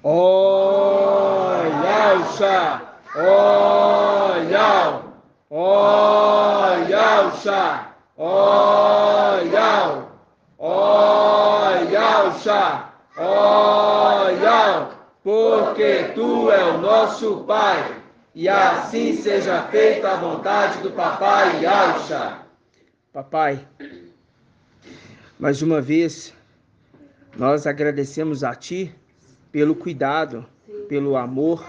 Oyalcha, oyal, oyalcha, oyal, oyalcha, oyal, porque tu é o nosso Pai, e assim seja feita a vontade do Papai Yalcha. Papai, mais uma vez, nós agradecemos a Ti pelo cuidado, pelo amor,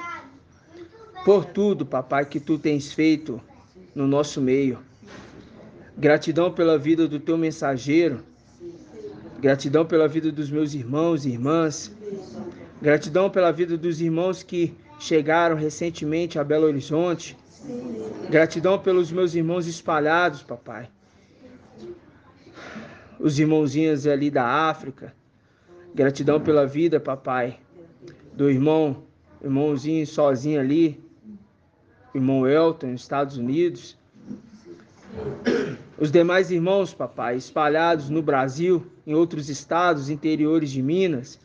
por tudo, papai, que Tu tens feito no nosso meio. Gratidão pela vida do Teu mensageiro, gratidão pela vida dos meus irmãos e irmãs, gratidão pela vida dos irmãos que chegaram recentemente a Belo Horizonte, gratidão pelos meus irmãos espalhados, papai, os irmãozinhos ali da África, gratidão pela vida, papai, do irmãozinho sozinho ali, irmão Elton, nos Estados Unidos. Os demais irmãos, papai, espalhados no Brasil, em outros estados, interiores de Minas.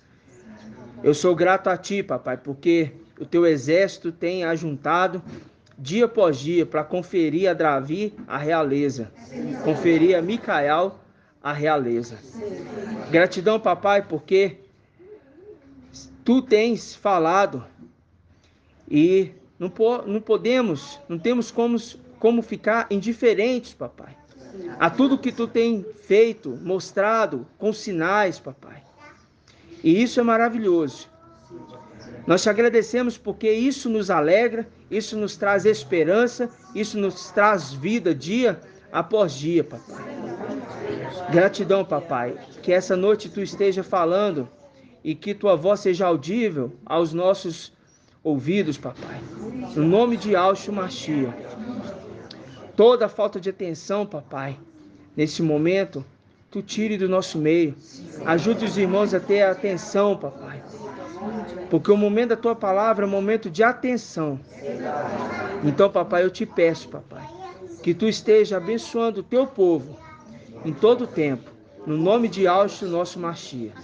Eu sou grato a Ti, papai, porque o Teu exército tem ajuntado dia após dia para conferir a Davi a realeza, conferir a Micael a realeza. Gratidão, papai, porque Tu tens falado e não temos como ficar indiferentes, papai, a tudo que Tu tem feito, mostrado com sinais, papai. E isso é maravilhoso. Nós te agradecemos porque isso nos alegra, isso nos traz esperança, isso nos traz vida dia após dia, papai. Gratidão, papai, que essa noite Tu esteja falando e que Tua voz seja audível aos nossos ouvidos, papai. No nome de Yahshua Mashiach. Toda falta de atenção, papai, nesse momento, Tu tire do nosso meio. Ajude os irmãos a ter atenção, papai. Porque o momento da Tua palavra é um momento de atenção. Então, papai, eu te peço, papai, que Tu esteja abençoando o Teu povo em todo o tempo. No nome de Yahshua, nosso Mashiach.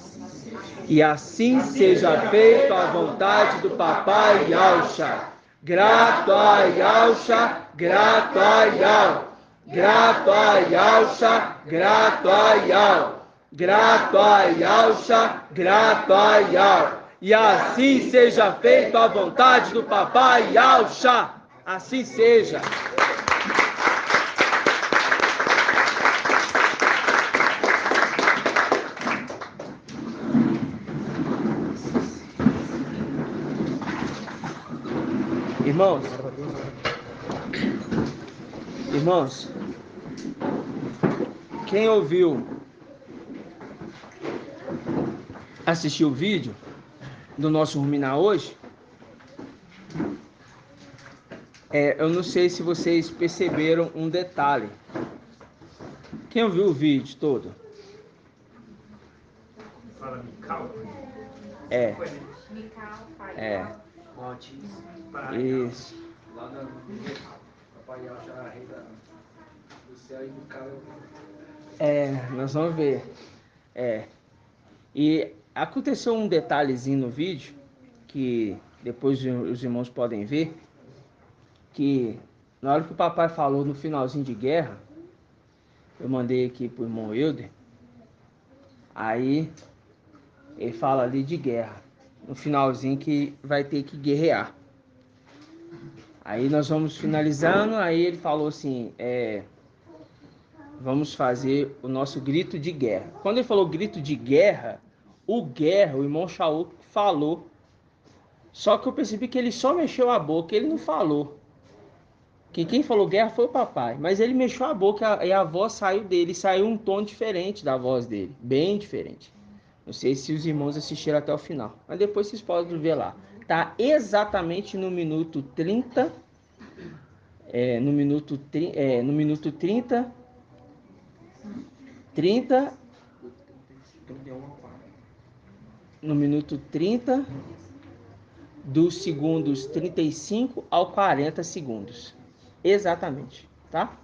E assim seja feita a vontade do Papai Yalcha. Grato a Yalcha, grato a Yal. Grato a Yalcha, grato a Yal. Grato a Yalcha, grato a Yal. E assim seja feita a vontade do Papai Yalcha. Assim seja. Irmãos, quem assistiu o vídeo do nosso Ruminar hoje, eu não sei se vocês perceberam um detalhe. Quem ouviu o vídeo todo? Fala Mical? Isso. Lá no Papai Yalcha, a rei do céu, e Mical Nós vamos ver. E aconteceu um detalhezinho no vídeo, que depois os irmãos podem ver, que na hora que o papai falou no finalzinho de guerra, eu mandei aqui pro irmão Euder, aí ele fala ali de guerra, no finalzinho que vai ter que guerrear. Aí nós vamos finalizando, aí ele falou assim, vamos fazer o nosso grito de guerra. Quando ele falou grito de guerra, o irmão Shaul falou. Só que eu percebi que ele só mexeu a boca, ele não falou. Que quem falou guerra foi o papai. Mas ele mexeu a boca e a voz saiu dele. Saiu um tom diferente da voz dele. Bem diferente. Não sei se os irmãos assistiram até o final. Mas depois vocês podem ver lá. Tá exatamente no minuto 30. No minuto 30. 30. No minuto 30. Dos segundos 35 ao 40 segundos. Exatamente, tá?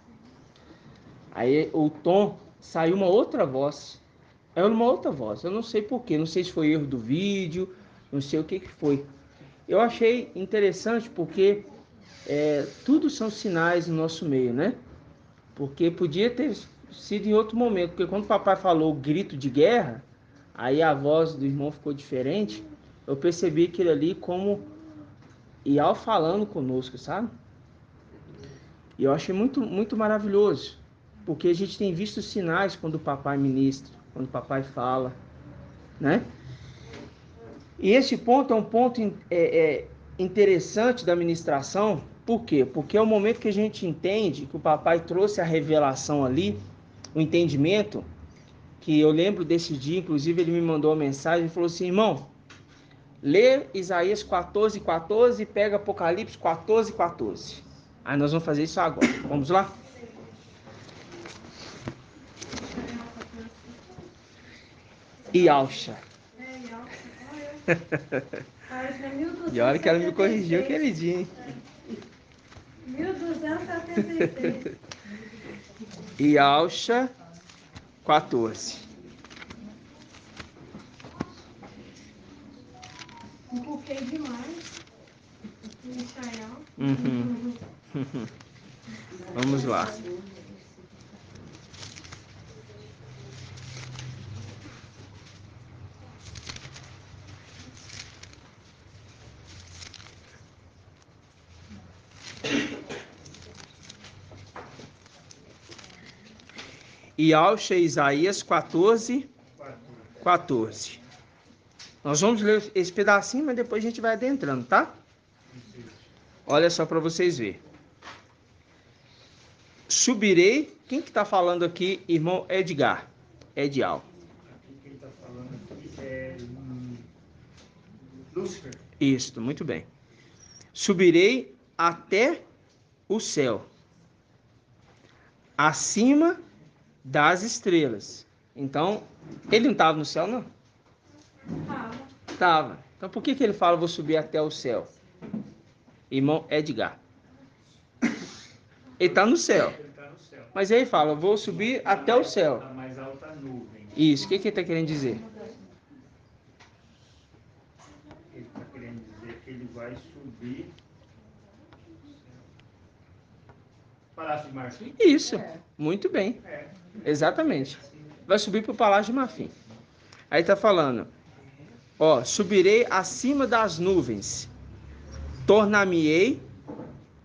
Aí o tom saiu uma outra voz. É uma outra voz. Eu não sei porquê. Não sei se foi erro do vídeo. Não sei o que foi. Eu achei interessante porque tudo são sinais no nosso meio, né? Porque podia ter sido em outro momento. Porque quando o papai falou o grito de guerra, aí a voz do irmão ficou diferente. Eu percebi aquilo ali como Ial falando conosco, sabe? E eu achei muito, muito maravilhoso. Porque a gente tem visto sinais quando o papai ministra, quando o papai fala, né? E esse ponto é um ponto interessante da ministração. Por quê? Porque é o momento que a gente entende que o papai trouxe a revelação ali, o entendimento, que eu lembro desse dia, inclusive ele me mandou uma mensagem e falou assim, irmão, lê Isaías 14:14 e pega Apocalipse 14:14. Aí nós vamos fazer isso agora. Vamos lá? Yalcha. E olha que ela me corrigiu aquele dia, hein? 1276. Yalcha 14. Empuquei demais. Michael. Uhum. Vamos lá. Yalcha, Isaías 14:14. Nós vamos ler esse pedacinho, mas depois a gente vai adentrando, tá? Olha só para vocês verem. Subirei. Quem que tá falando aqui, irmão Edgar? Edial. Aqui quem está falando aqui é Lúcifer. Isso, muito bem. Subirei até o céu, acima das estrelas. Então, ele não estava no céu, não? Fala. Estava. Então, por que ele fala, vou subir até o céu? Irmão Edgar. Ele está no céu. Ele está no céu. Mas aí ele fala, vou subir até o céu. A mais alta nuvem. Isso, o que ele está querendo dizer? Ele está querendo dizer que ele vai subir. Palácio de Marfim? Isso, muito bem. É. Exatamente. Vai subir para o Palácio de Marfim. Aí está falando, ó, subirei acima das nuvens, tornar-me-ei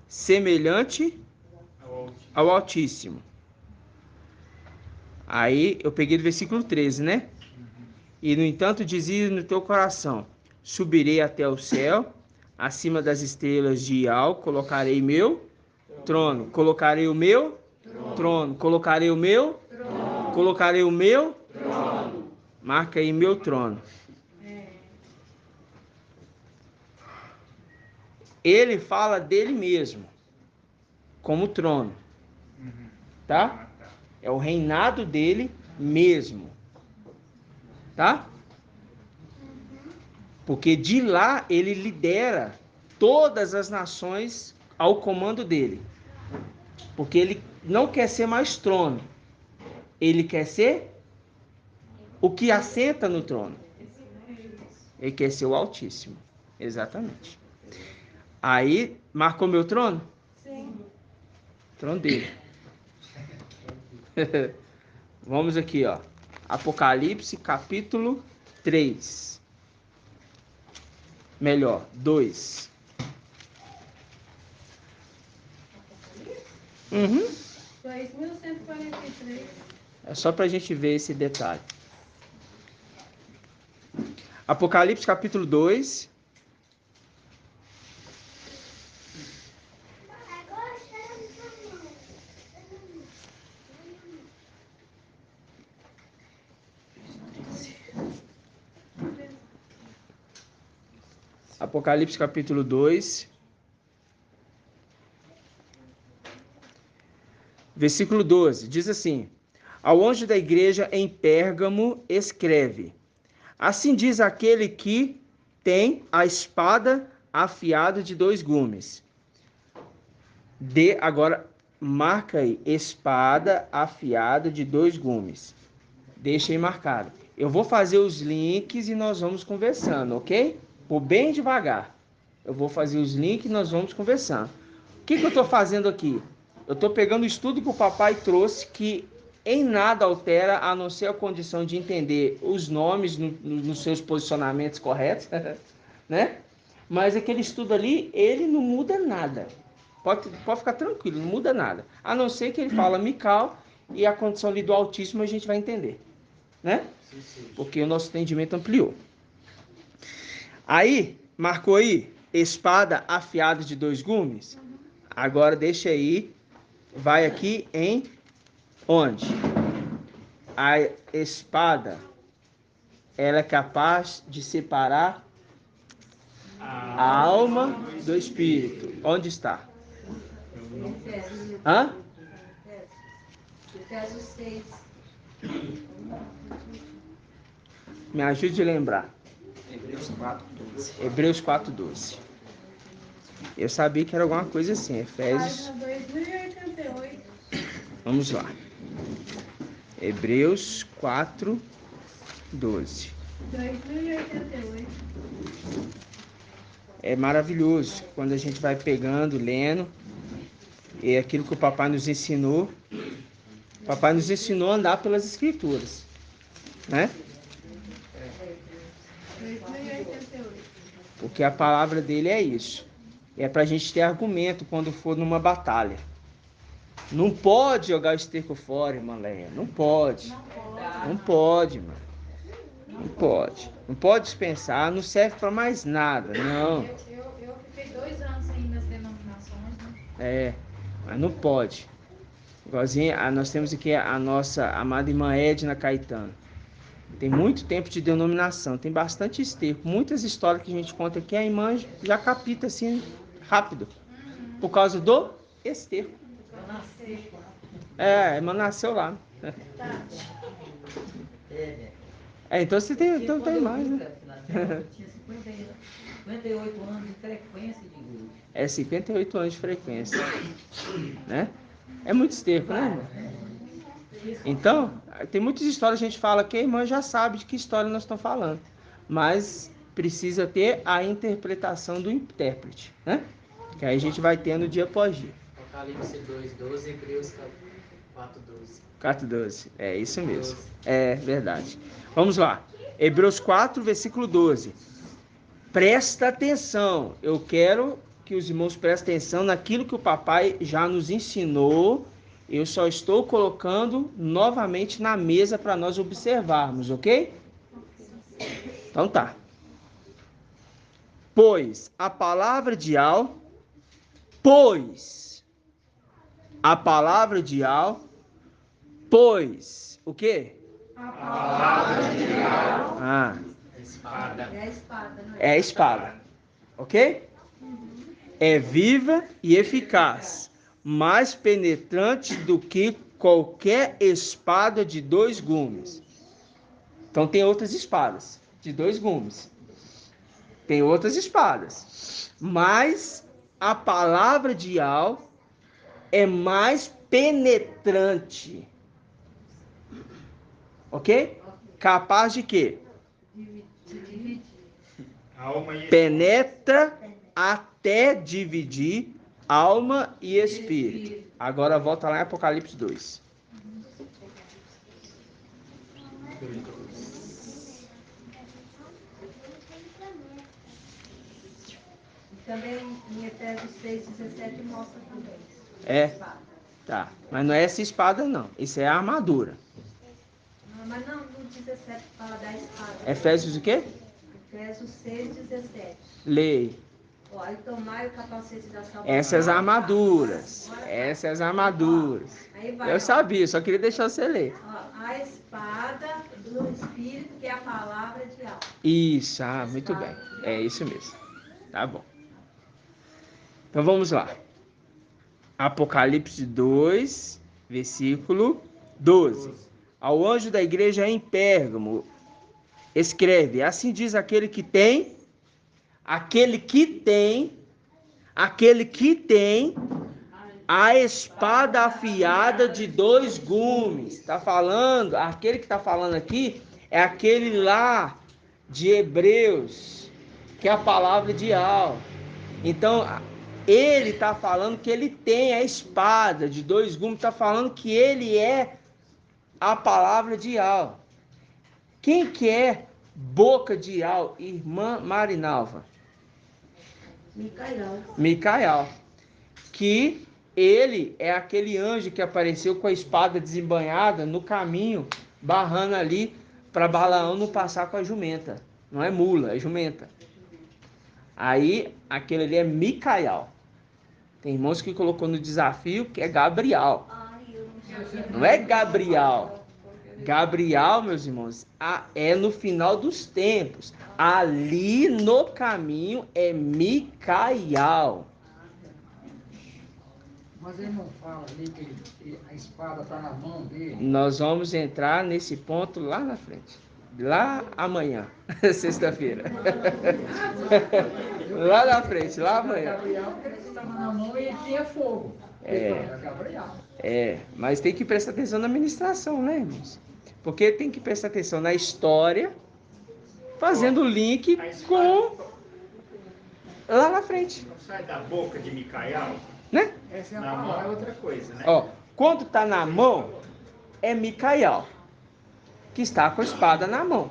semelhante ao Altíssimo. Aí eu peguei do versículo 13, né? E no entanto dizia no teu coração, subirei até o céu, acima das estrelas de Ial, colocarei meu trono, colocarei o meu trono, colocarei o meu trono, colocarei o meu trono. Marca aí meu trono. Ele fala dele mesmo como trono, tá? É o reinado dele mesmo, tá? Porque de lá ele lidera todas as nações ao comando dele. Porque ele não quer ser mais trono, ele quer ser o que assenta no trono. Ele quer ser o Altíssimo, exatamente. Aí, marcou meu trono? Sim. Trono dele. Vamos aqui, ó. Apocalipse, capítulo 3. Melhor, 2. Uhum. 2143. É só pra gente ver esse detalhe. Apocalipse, capítulo 2. Apocalipse capítulo 2, versículo 12, diz assim: Ao anjo da igreja em Pérgamo escreve: Assim diz aquele que tem a espada afiada de 2 gumes. Agora marca aí, espada afiada de 2 gumes. Deixa aí marcado. Eu vou fazer os links e nós vamos conversando, ok? Por bem devagar. Eu vou fazer os links e nós vamos conversando. O que eu estou fazendo aqui? Eu estou pegando o estudo que o papai trouxe, que em nada altera, a não ser a condição de entender os nomes nos seus posicionamentos corretos, né? Mas aquele estudo ali, ele não muda nada. Pode ficar tranquilo, não muda nada. A não ser que ele fala Mical e a condição ali do Altíssimo a gente vai entender, né? Porque o nosso entendimento ampliou. Aí, marcou aí, espada afiada de 2 gumes? Agora deixa aí, vai aqui em onde? A espada, ela é capaz de separar a alma do espírito. Onde está? Hã? Efésios 6. Me ajude a lembrar. Hebreus 4:12. Hebreus 4:12. Eu sabia que era alguma coisa assim. Efésios. Página 2088. Vamos lá. Hebreus 4:12. 2088. É maravilhoso quando a gente vai pegando, lendo. É aquilo que o papai nos ensinou. O papai nos ensinou a andar pelas escrituras, né? 2088. Porque a palavra dele é isso. É pra gente ter argumento quando for numa batalha. Não pode jogar o esterco fora, irmã Leia. Não pode. Não pode, mano. Não pode. Não pode dispensar. Não serve pra mais nada. Não. Eu fiquei 2 anos aí nas denominações, né? É. Mas não pode. Igualzinho, nós temos aqui a nossa amada irmã Edna Caetano. Tem muito tempo de denominação. Tem bastante esterco. Muitas histórias que a gente conta aqui, a irmã já capita assim, rápido. Por causa do esterco. É, a irmã nasceu lá. Então você tem, então tem mais, né? Eu tinha 58 anos de frequência de igreja. É 58 anos de frequência, né? É muito esterco, né, irmão? Então, tem muitas histórias que a gente fala que a irmã já sabe de que história nós estamos falando. Mas precisa ter a interpretação do intérprete, né? Que aí a gente vai tendo dia após dia. Apocalipse 2:12, Hebreus 4:12. 4:12, é isso mesmo. É verdade. Vamos lá. Hebreus 4, versículo 12. Presta atenção. Eu quero que os irmãos prestem atenção naquilo que o papai já nos ensinou. Eu só estou colocando novamente na mesa para nós observarmos, ok? Então tá. Pois a palavra de Al, pois a palavra de Al, pois o quê? A palavra de Al. Ah, Espada. É a espada, não é? é a espada, ok? É viva e eficaz, mais penetrante do que qualquer espada de 2 gumes. Então tem outras espadas de 2 gumes. Tem outras espadas. Mas a palavra de Al é mais penetrante. Ok? Capaz de quê? Dividir. Penetra até dividir alma e espírito. Agora volta lá em Apocalipse 2. Também em Efésios 6:17 mostra também. É? Espada. Tá. Mas não é essa espada, não. Isso é a armadura. Mas não, no 17 fala da espada. Efésios o quê? Efésios 6:17. Lei. Ó, aí tomai o capacete da salvação. Essas armaduras. Essas armaduras. Aí vai, Eu ó. sabia, só queria deixar você ler. Ó, a espada do Espírito, que é a palavra de alma. Isso, muito bem. É isso mesmo. Tá bom. Então vamos lá. Apocalipse 2, versículo 12. Ao anjo da igreja em Pérgamo, escreve: assim diz aquele que tem a espada afiada de 2 gumes. Tá falando, aquele que está falando aqui É aquele lá de Hebreus, que é a palavra de Al. Então, ele está falando que ele tem a espada de dois gumes, está falando que ele é a palavra de Al. Quem que é boca de Al? Irmã Marinalva. Micael. Que ele é aquele anjo que apareceu com a espada desembanhada no caminho, barrando ali para Balaão não passar com a jumenta. Não é mula, é jumenta. Aí, aquele ali é Micael. Tem irmãos que colocou no desafio que é Gabriel. Não é Gabriel. Gabriel, meus irmãos, é no final dos tempos. Ali no caminho é Micael. Mas ele não fala ali que a espada está na mão dele. Nós vamos entrar nesse ponto lá na frente. Lá amanhã, sexta-feira. Lá na frente, lá amanhã. Gabriel, porque ele estava na mão e ele tinha fogo. Mas tem que prestar atenção na ministração, né, irmãos? Porque tem que prestar atenção na história, fazendo o link com lá na frente. Não sai da boca de Micael? Né? Essa é a Na mão é palavra. outra coisa, né? Ó, quando tá na mão, é Micael, que está com a espada na mão.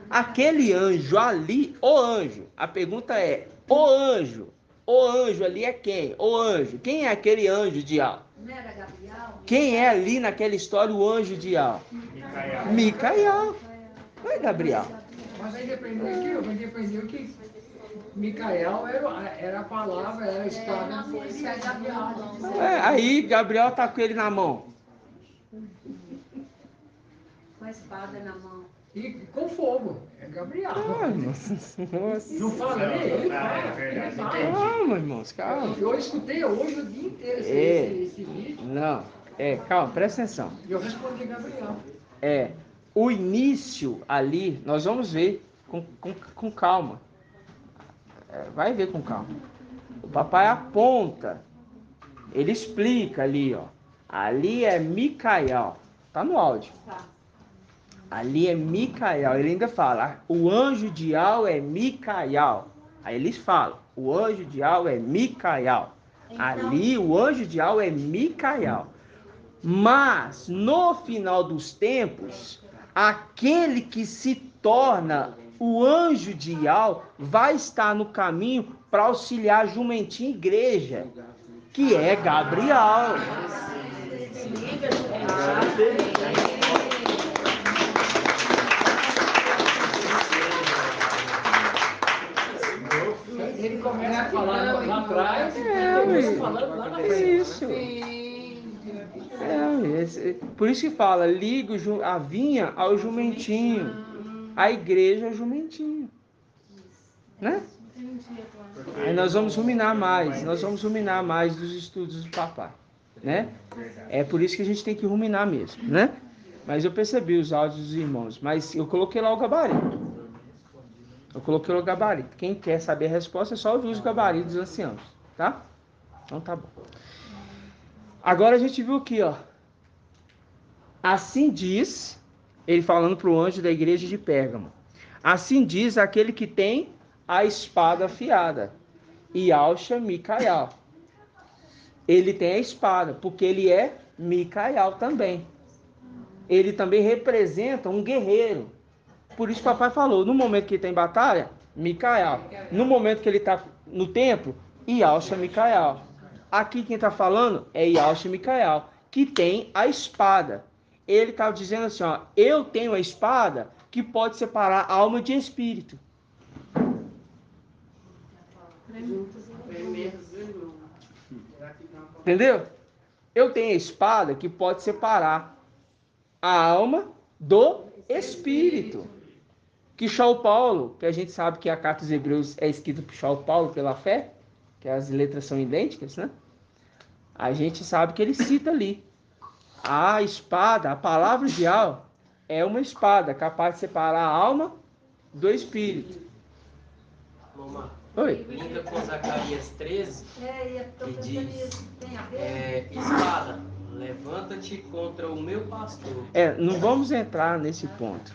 Aquele anjo ali, o anjo, a pergunta é, o anjo ali é quem? O anjo, quem é aquele anjo de Al? Não era Gabriel? Quem é ali naquela história o anjo de Al? Micael. Micael, não é Gabriel. Mas aí dependeu que Micael era a palavra, era a espada. Aí Gabriel tá com ele na mão. Com a espada na mão. E com fogo. É Gabriel. Nossa. Não fala ali? Ele É fala. verdade, Ele fala. entendi. Calma, irmãos, calma. Eu escutei hoje o dia inteiro É. esse vídeo Não, calma, presta atenção. e eu respondi Gabriel. O início ali, nós vamos ver com calma. Vai ver com calma. O papai aponta, ele explica ali, ó. Ali é Micael, tá no áudio. Ali é Micael, ele ainda fala, o anjo de Al é Micael. Aí eles falam, o anjo de Al é Micael. Ali o anjo de Al é Micael. Mas no final dos tempos, aquele que se torna o anjo de Al vai estar no caminho para auxiliar a jumentinha igreja, que é Gabriel. Ele começa a falar lá atrás, falando lá na frente. Isso. Por isso que fala, liga a vinha ao jumentinho, a igreja ao jumentinho. Né? Aí nós vamos ruminar mais dos estudos do papai, né? É por isso que a gente tem que ruminar mesmo, né? Mas eu percebi os áudios dos irmãos, mas eu coloquei lá o gabarito. Quem quer saber a resposta é só ouvir os gabaritos dos anciãos, tá? Então tá bom. Agora a gente viu aqui, ó. Assim diz, ele falando para o anjo da igreja de Pérgamo. Assim diz aquele que tem a espada afiada. E Alcha Micael. Ele tem a espada, porque ele é Micael também. Ele também representa um guerreiro. Por isso que o papai falou, no momento que ele está em batalha, Micael. No momento que ele está no templo, Yalcha Micael. Aqui quem está falando é Yalcha Micael, que tem a espada. Ele está dizendo assim, ó, eu tenho a espada que pode separar alma de espírito. Entendeu? Eu tenho a espada que pode separar a alma do espírito. Que São Paulo, que a gente sabe que a carta dos Hebreus é escrita por São Paulo pela fé, que as letras são idênticas, né? A gente sabe que ele cita ali. A espada, a palavra de Al, é uma espada capaz de separar a alma do espírito. Mamãe, Oi? linda com Zacarias 13, Eu que pensando diz, nisso. Tem a ver? espada, levanta-te contra o meu pastor. Não vamos entrar nesse ponto.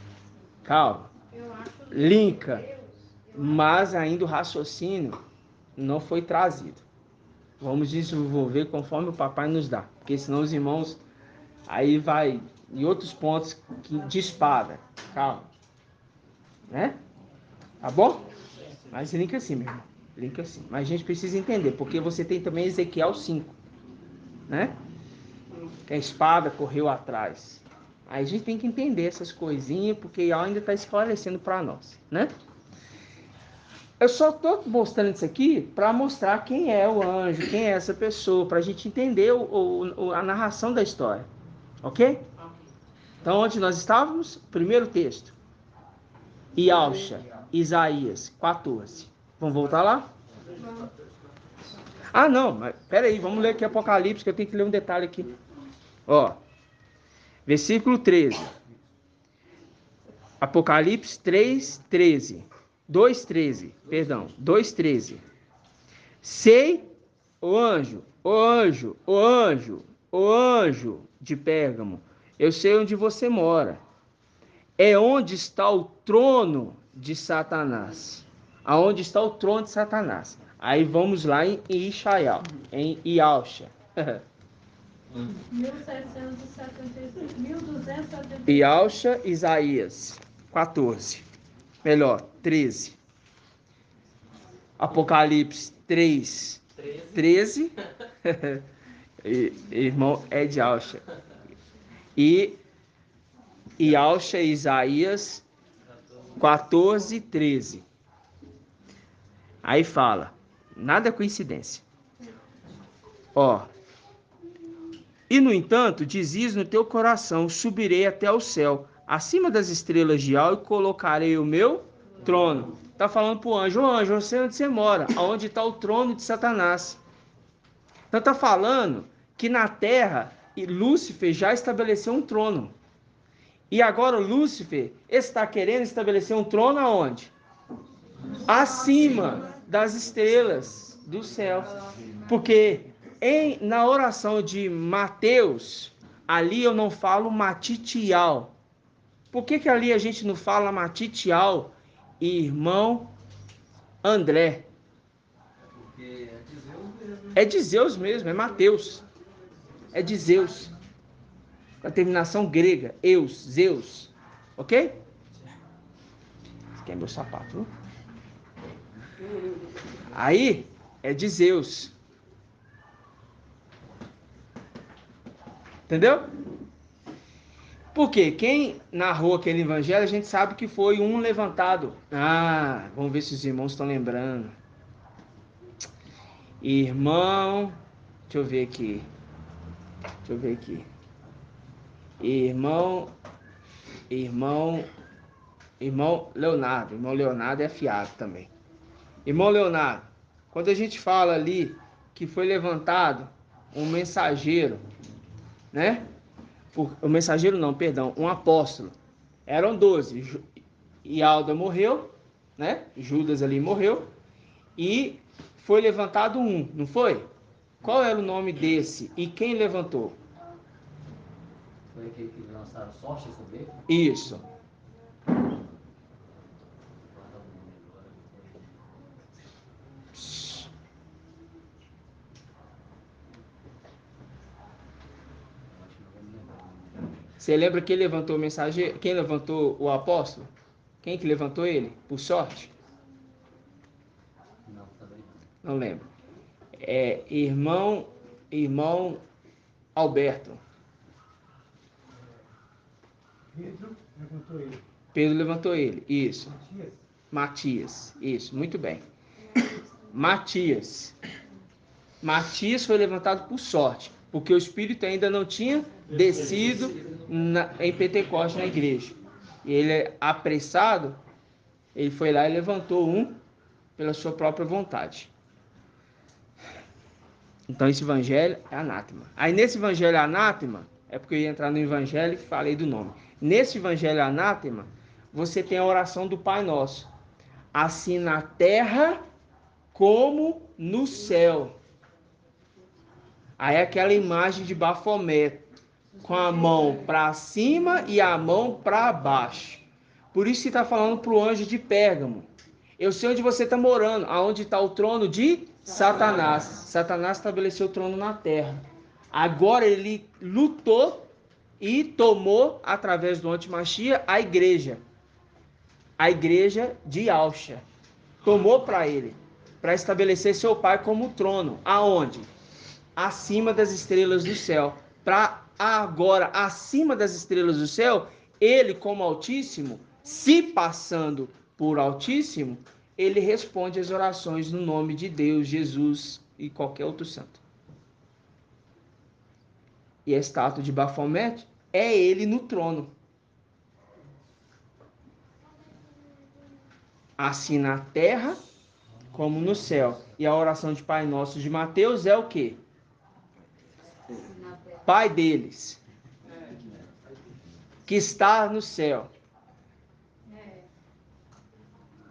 Calma. Eu acho Linka. Mas ainda o raciocínio não foi trazido. Vamos desenvolver conforme o papai nos dá. Porque senão os irmãos aí vai em outros pontos que dispara. Calma. Né? Tá bom? Mas linka assim, meu irmão. Linka assim. Mas a gente precisa entender, porque você tem também Ezequiel 5, né? Que a espada correu atrás. Aí a gente tem que entender essas coisinhas, porque ainda está esclarecendo para nós, né? Eu só estou mostrando isso aqui para mostrar quem é o anjo, quem é essa pessoa, para a gente entender a narração da história. Ok? Então, onde nós estávamos? Primeiro texto. Ialcha, Isaías 14. Vamos voltar lá? Ah, não, mas peraí, vamos ler aqui Apocalipse, que eu tenho que ler um detalhe aqui. Ó, versículo 13. Apocalipse 3:13. 2:13, perdão, 2:13. Sei, o anjo, o anjo, o anjo, o anjo de Pérgamo, eu sei onde você mora. É onde está o trono de Satanás. Aonde está o trono de Satanás? Aí vamos lá em Ishaiah, em Ialcha. 1275. Ialcha, Isaías 14. Melhor, 13. Apocalipse 3:13. Irmão é de Alcha. E Alcha, Isaías 14:13. Aí fala, nada é coincidência. Ó. E no entanto, dizes no teu coração, subirei até o céu, acima das estrelas de Al, e colocarei o meu trono. Tá falando pro anjo, ô anjo, eu sei onde você mora, aonde está o trono de Satanás. Então tá falando que na terra Lúcifer já estabeleceu um trono. E agora Lúcifer está querendo estabelecer um trono aonde? Acima das estrelas do céu. Porque na oração de Mateus, ali eu não falo matitial. Por que ali a gente não fala matitial, irmão André? É de Zeus mesmo, é Mateus. É de Zeus. Com a terminação grega, Eus, Zeus. Ok? Esse aqui é meu sapato, viu? Aí, é de Zeus. Entendeu? Porque quem narrou aquele evangelho, a gente sabe que foi um levantado. Ah, vamos ver se os irmãos estão lembrando. Irmão, deixa eu ver aqui. Irmão Leonardo. Irmão Leonardo é afiado também. Irmão Leonardo, quando a gente fala ali que foi levantado um mensageiro, né? O mensageiro não, perdão, um apóstolo. Eram 12. E Alda morreu, né? Judas ali morreu. E foi levantado um, não foi? Qual era o nome desse? E quem levantou? Foi aquele que lançaram sorte sobre ele? Isso. Você lembra quem levantou o mensageiro? Quem levantou o apóstolo? Quem que levantou ele? Por sorte? Não, também não. Não lembro. É irmão Alberto. Pedro levantou ele. Isso. Matias. Isso, muito bem. Matias foi levantado por sorte, porque o Espírito ainda não tinha descido em Pentecostes na igreja. E ele é apressado, ele foi lá e levantou um pela sua própria vontade. Então esse evangelho é anátema. Aí nesse evangelho anátema, é porque eu ia entrar no evangelho e falei do nome. Nesse evangelho anátema, você tem a oração do Pai Nosso. Assim na terra como no céu. Aí é aquela imagem de Bafomé, com a mão para cima e a mão para baixo. Por isso que está falando para o anjo de Pérgamo. Eu sei onde você está morando, aonde está o trono de Satanás. Satanás estabeleceu o trono na terra. Agora ele lutou e tomou, através do Antimachia, a igreja de Yahshua. Tomou para ele, para estabelecer seu pai como trono. Aonde? Acima das estrelas do céu. Para agora, acima das estrelas do céu, ele como Altíssimo, se passando por Altíssimo, ele responde às orações no nome de Deus, Jesus e qualquer outro santo. E a estátua de Bafomete é ele no trono. Assim na terra como no céu. E a oração de Pai Nosso de Mateus é o quê? Pai deles, que está no céu.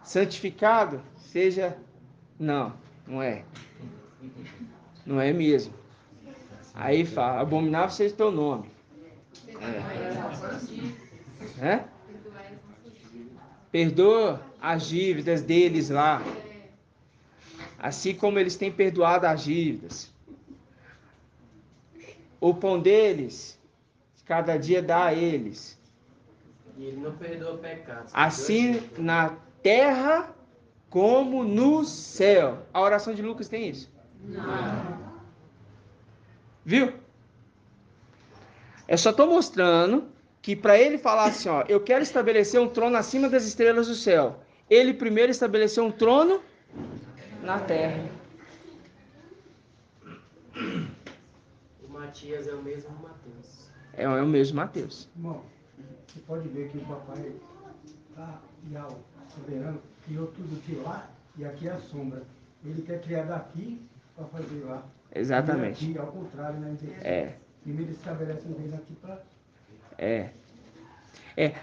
Santificado seja... Não é. Não é mesmo. Aí fala, abominável seja teu nome. Perdoa as dívidas deles lá. Assim como eles têm perdoado as dívidas. O pão deles, cada dia dá a eles. E ele não perdoa pecados. Assim na terra como no céu. A oração de Lucas tem isso? Não. Viu? Eu só estou mostrando que para ele falar assim, ó, eu quero estabelecer um trono acima das estrelas do céu. Ele primeiro estabeleceu um trono na terra. O Matias é o mesmo Mateus. É o mesmo Mateus. Irmão, você pode ver que o papai está soberano, criou tudo de lá e aqui é a sombra. Ele quer criar daqui para fazer lá. Exatamente. E aqui, ao contrário, né? Primeiro estabelece um reino aqui para...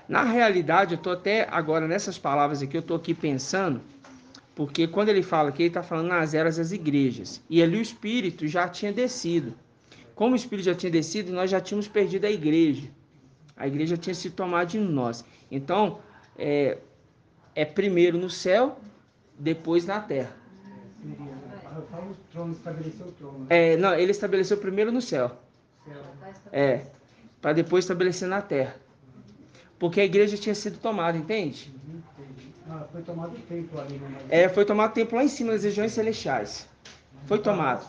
Na realidade, eu estou até agora nessas palavras aqui, eu estou aqui pensando, porque quando ele fala aqui, ele está falando nas eras das igrejas. E ali o Espírito já tinha descido. Como o Espírito já tinha descido, nós já tínhamos perdido a igreja. A igreja tinha sido tomada de nós. Então, é primeiro no céu, depois na terra. Eu falo o trono, estabeleceu o trono. Não, ele estabeleceu primeiro no céu. Para depois estabelecer na terra. Porque a igreja tinha sido tomada, entende? Foi tomado o templo ali, né? Foi tomado o templo lá em cima das regiões celestiais. Foi tomado.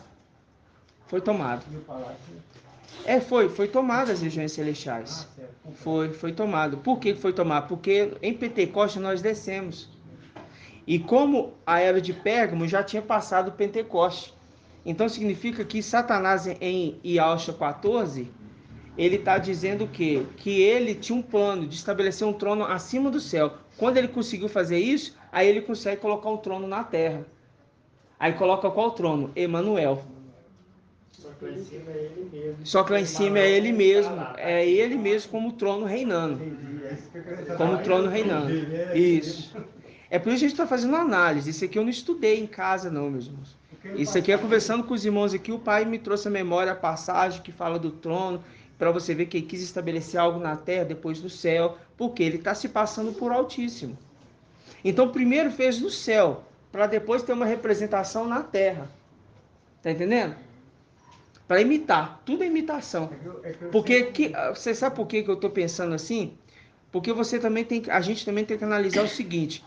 Foi tomado. E o palácio? Foi tomado as regiões celestiais. Foi tomado. Por que foi tomado? Porque em Pentecostes nós descemos. E como a era de Pérgamo já tinha passado o Pentecoste. Então significa que Satanás em Yahshua 14, ele está dizendo o quê? Que ele tinha um plano de estabelecer um trono acima do céu. Quando ele conseguiu fazer isso, aí ele consegue colocar um trono na terra. Aí coloca qual trono? Emanuel. Só que lá em cima é ele mesmo. Só que lá em cima é ele mesmo. É ele mesmo como trono reinando. Como trono reinando. Isso. É por isso que a gente está fazendo análise. Isso aqui eu não estudei em casa não, meus irmãos. Isso aqui é conversando com os irmãos aqui. O pai me trouxe a memória, a passagem que fala do trono. Para você ver que ele quis estabelecer algo na terra, depois no céu. Porque ele está se passando por Altíssimo. Então primeiro fez no céu. Para depois ter uma representação na terra. Tá entendendo? Para imitar. Tudo é imitação. Porque você sabe por que eu estou pensando assim? Porque a gente também tem que analisar o seguinte.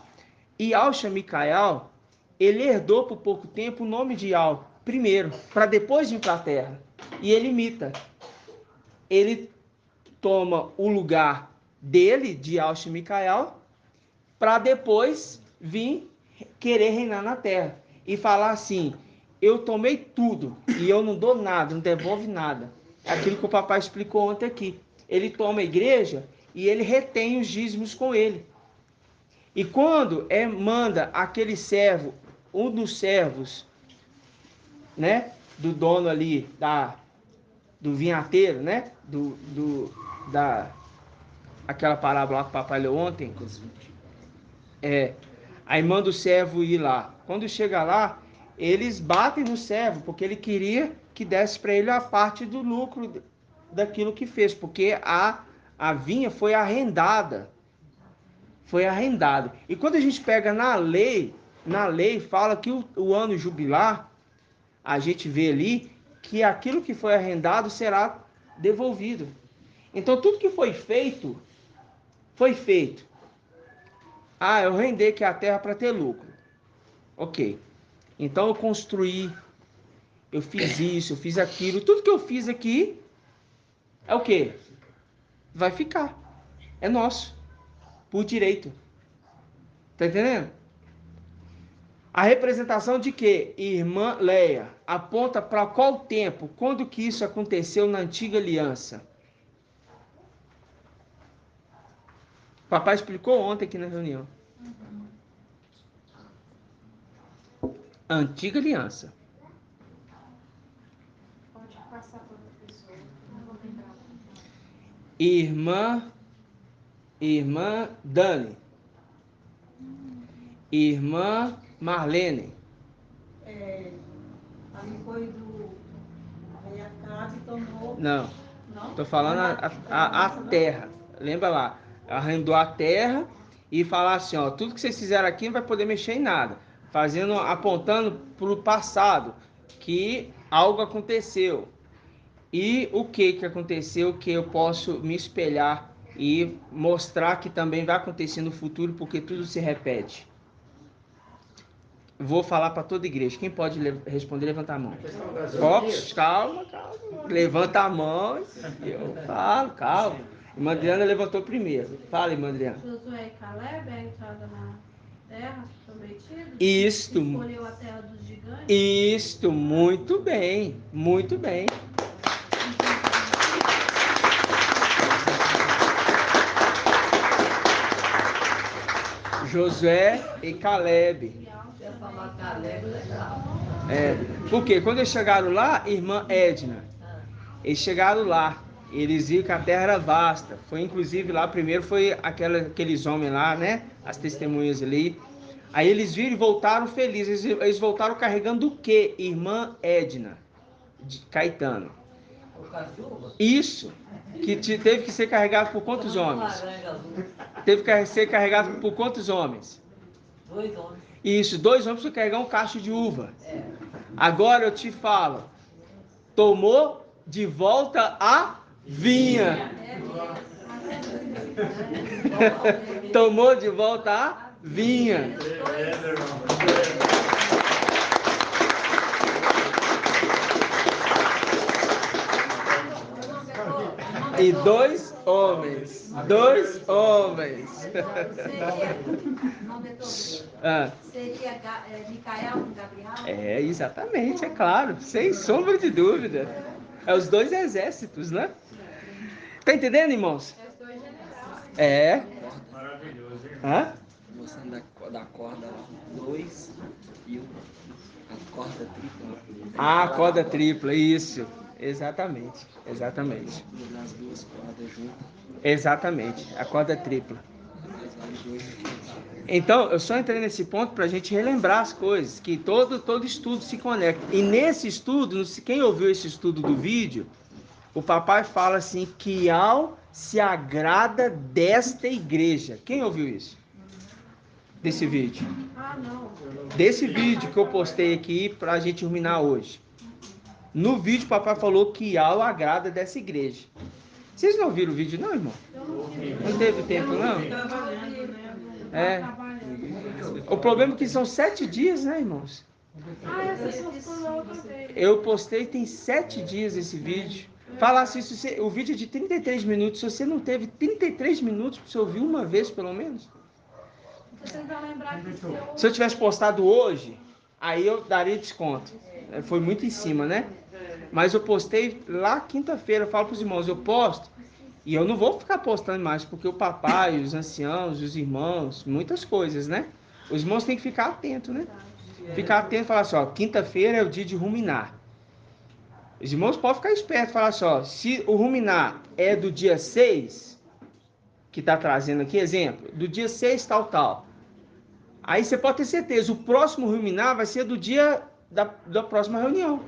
Yahshua Micael, ele herdou por pouco tempo o nome de Yahweh primeiro, para depois vir para a terra. E ele imita. Ele toma o lugar dele, de Yahshua Micael, para depois vir querer reinar na terra. E falar assim, eu tomei tudo e eu não dou nada, não devolve nada. É aquilo que o papai explicou ontem aqui. Ele toma a igreja e ele retém os dízimos com ele. E quando manda aquele servo, um dos servos, né, do dono ali, do vinhateiro, né, aquela parábola lá que o papai leu ontem, aí manda o servo ir lá. Quando chega lá, eles batem no servo, porque ele queria que desse para ele a parte do lucro daquilo que fez, porque a vinha foi arrendada. foi arrendado. E quando a gente pega na lei fala que o ano jubilar, a gente vê ali que aquilo que foi arrendado será devolvido. Então tudo que foi feito, foi feito. Ah, eu arrendei aqui a terra para ter lucro. Ok. Então eu construí, eu fiz isso, eu fiz aquilo. Tudo que eu fiz aqui é o quê? Vai ficar. É nosso. Por direito. Tá entendendo? A representação de quê? Irmã Leia, aponta para qual tempo? Quando que isso aconteceu na antiga aliança? Papai explicou ontem aqui na reunião. Antiga aliança. Pode passar para outra pessoa. Não vou lembrar. Irmã Dani. Irmã Marlene. Ali foi do. Aí a casa tomou. Não, Não? tô falando a terra. Lembra lá? Arrendou a terra e falar assim, ó, tudo que vocês fizeram aqui não vai poder mexer em nada. Apontando para o passado, que algo aconteceu. E o que aconteceu que eu posso me espelhar e mostrar que também vai acontecer no futuro, porque tudo se repete. Vou falar para toda a igreja. Quem pode responder, levanta a mão. Calma. Levanta a mão. Eu falo, calma. Irmã Adriana levantou primeiro. Fala, irmã Adriana. Josué e Caleb é a entrada na terra prometida? Isto. Escolheu a terra dos gigantes? Isto, muito bem. Muito bem. Josué e Caleb. Você falar Caleb, legal. Porque quando eles chegaram lá, irmã Edna, eles chegaram lá, eles viram que a terra era vasta. Foi inclusive lá, primeiro foi aqueles homens lá, né? As testemunhas ali. Aí eles viram e voltaram felizes. Eles voltaram carregando o quê? Irmã Edna, de Caetano. O cachorro? Isso, que teve que ser carregado por quantos homens? Teve que ser carregado por quantos homens? 2 homens. Isso, 2 homens para carregar um cacho de uva. Agora eu te falo, tomou de volta a vinha. Tomou de volta a vinha. E 2 homens. 2 homens. Seria Micael com Gabriel? Exatamente, é claro. Sem sombra de dúvida. É os 2 exércitos, né? Tá entendendo, irmãos? É os 2 generais. Maravilhoso, hein? Hã? Mostrando da corda 2 e a corda tripla. A corda tripla, isso. Exatamente. As 2 cordas juntas. Exatamente, a corda tripla. Mas vale 2 Então, eu só entrei nesse ponto para a gente relembrar as coisas, que todo estudo se conecta. E nesse estudo, quem ouviu esse estudo do vídeo, o papai fala assim, que Al se agrada desta igreja. Quem ouviu isso? Desse vídeo? Ah, não. Desse vídeo que eu postei aqui para a gente ruminar hoje. No vídeo, o papai falou que Al agrada dessa igreja. Vocês não viram o vídeo, não, irmão? Não teve tempo, não? O problema é que são 7 dias, né, irmãos? Ah, essa postou na outra vez. Eu postei tem 7 dias esse vídeo. Falasse isso, o vídeo é de 33 minutos. Se você não teve 33 minutos para você ouvir uma vez, pelo menos. Vocês vão lembrar que Se eu tivesse postado hoje, aí eu daria desconto. Foi muito em cima, né? Mas eu postei lá quinta-feira. Eu falo para os irmãos, eu posto. E eu não vou ficar postando mais, porque o papai, os anciãos, os irmãos, muitas coisas, né? Os irmãos têm que ficar atentos, né? Ficar atento e falar assim, ó, quinta-feira é o dia de ruminar. Os irmãos podem ficar espertos e falar assim, ó, se o ruminar é do dia 6, que está trazendo aqui, exemplo, do dia 6 tal. Aí você pode ter certeza, o próximo ruminar vai ser do dia da próxima reunião.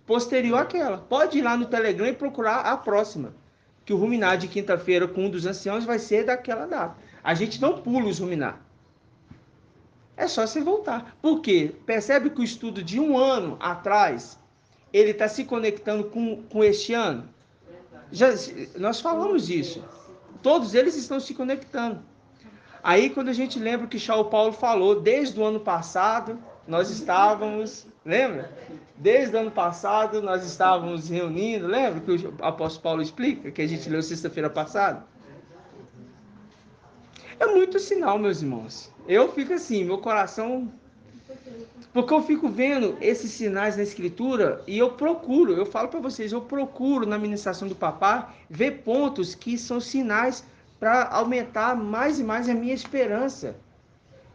Posterior àquela. Pode ir lá no Telegram e procurar a próxima. Que o ruminar de quinta-feira com um dos anciãos vai ser daquela data. A gente não pula os ruminar. É só você voltar. Por quê? Percebe que o estudo de 1 ano atrás, ele está se conectando com este ano? Nós falamos disso. Todos eles estão se conectando. Aí, quando a gente lembra que Shaul Paulo falou, desde o ano passado, nós estávamos... Lembra? Desde o ano passado, nós estávamos reunindo. Lembra que o apóstolo Paulo explica, que a gente leu sexta-feira passada? É muito sinal, meus irmãos. Eu fico assim, meu coração... Porque eu fico vendo esses sinais na Escritura e eu falo para vocês, eu procuro na ministração do Papá ver pontos que são sinais para aumentar mais e mais a minha esperança.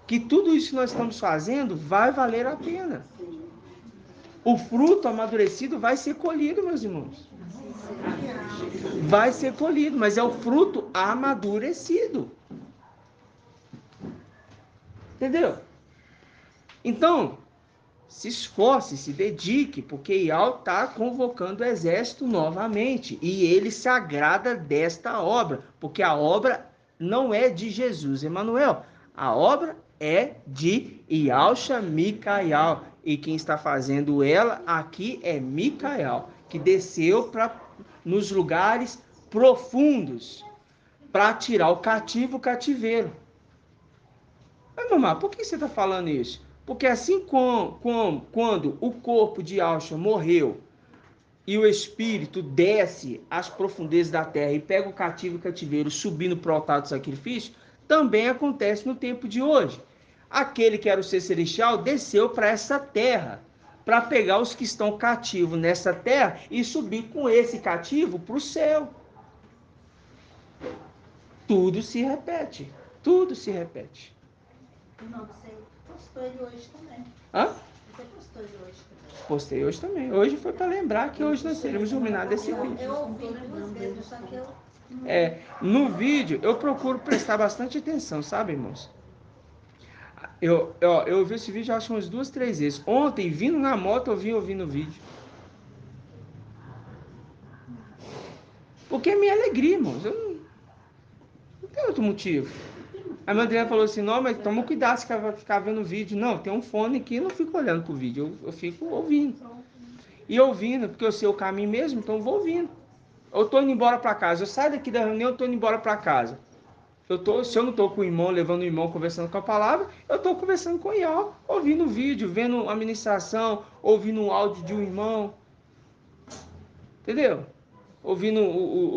Que tudo isso que nós estamos fazendo vai valer a pena. O fruto amadurecido vai ser colhido, meus irmãos. Vai ser colhido, mas é o fruto amadurecido. Entendeu? Então, se esforce, se dedique, porque Ial está convocando o exército novamente. E ele se agrada desta obra, porque a obra não é de Jesus, Emanuel. A obra é de Ialcha Micael. E quem está fazendo ela aqui é Micael, que desceu nos lugares profundos para tirar o cativo o cativeiro. Mas, mamãe, por que você está falando isso? Porque assim quando o corpo de Ialcha morreu e o espírito desce às profundezas da terra e pega o cativo e o cativeiro subindo para o altar do sacrifício, também acontece no tempo de hoje. Aquele que era o ser celestial desceu para essa terra, para pegar os que estão cativos nessa terra e subir com esse cativo para o céu. Tudo se repete. Tudo se repete. Não, você postou ele hoje também. Hã? Você postou ele hoje também. Postei hoje também. Hoje foi para lembrar que hoje nós teremos iluminado esse vídeo. Eu ouvi 2 vezes, só que eu... No vídeo eu procuro prestar bastante atenção, sabe, irmãos? Eu ouvi esse vídeo acho umas 2, 3 vezes. Ontem, vindo na moto, eu vim ouvindo o vídeo. Porque é minha alegria, irmãos. Eu não tem outro motivo. A minha Adriana falou assim, não, mas toma cuidado se ficar vendo o vídeo. Não, tem um fone aqui, eu não fico olhando pro vídeo, eu fico ouvindo. E ouvindo, porque eu sei o caminho mesmo, então eu vou ouvindo. Eu tô indo embora para casa, eu saio daqui da reunião, eu tô indo embora para casa. Se eu não tô com o irmão, levando o irmão, conversando com a palavra, eu tô conversando com o Ial, ouvindo o vídeo, vendo a ministração, ouvindo o áudio de um irmão. Entendeu? Ouvindo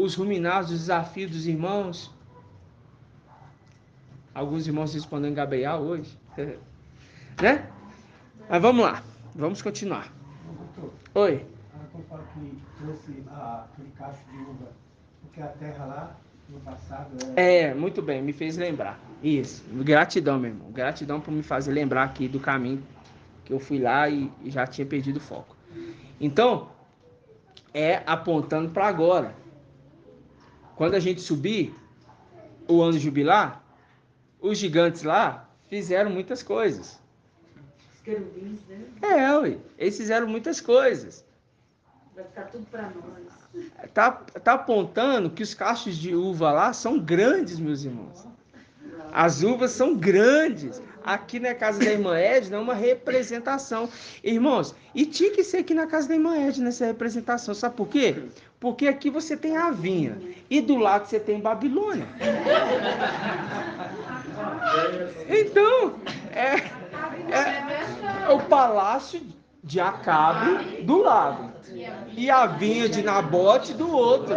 os ruminados, os desafios dos irmãos. Alguns irmãos respondendo Gabriel hoje. Né? Mas vamos lá. Vamos continuar. Doutor, Oi. eu falo que trouxe aquele cacho de uva, porque a terra lá, no passado... Muito bem. Me fez lembrar. Isso. Gratidão, meu irmão. Gratidão por me fazer lembrar aqui do caminho que eu fui lá e já tinha perdido o foco. Então, apontando para agora. Quando a gente subir o ano jubilar, os gigantes lá fizeram muitas coisas. Os querubins, né? Ué, eles fizeram muitas coisas. Vai ficar tudo para nós. Tá apontando que os cachos de uva lá são grandes, meus irmãos. As uvas são grandes. Aqui na casa da irmã Edna é uma representação. Irmãos, e tinha que ser aqui na casa da irmã Edna nessa representação. Sabe por quê? Porque aqui você tem a vinha e do lado você tem Babilônia. Então, é o palácio de Acabe do lado e a vinha de Nabote do outro.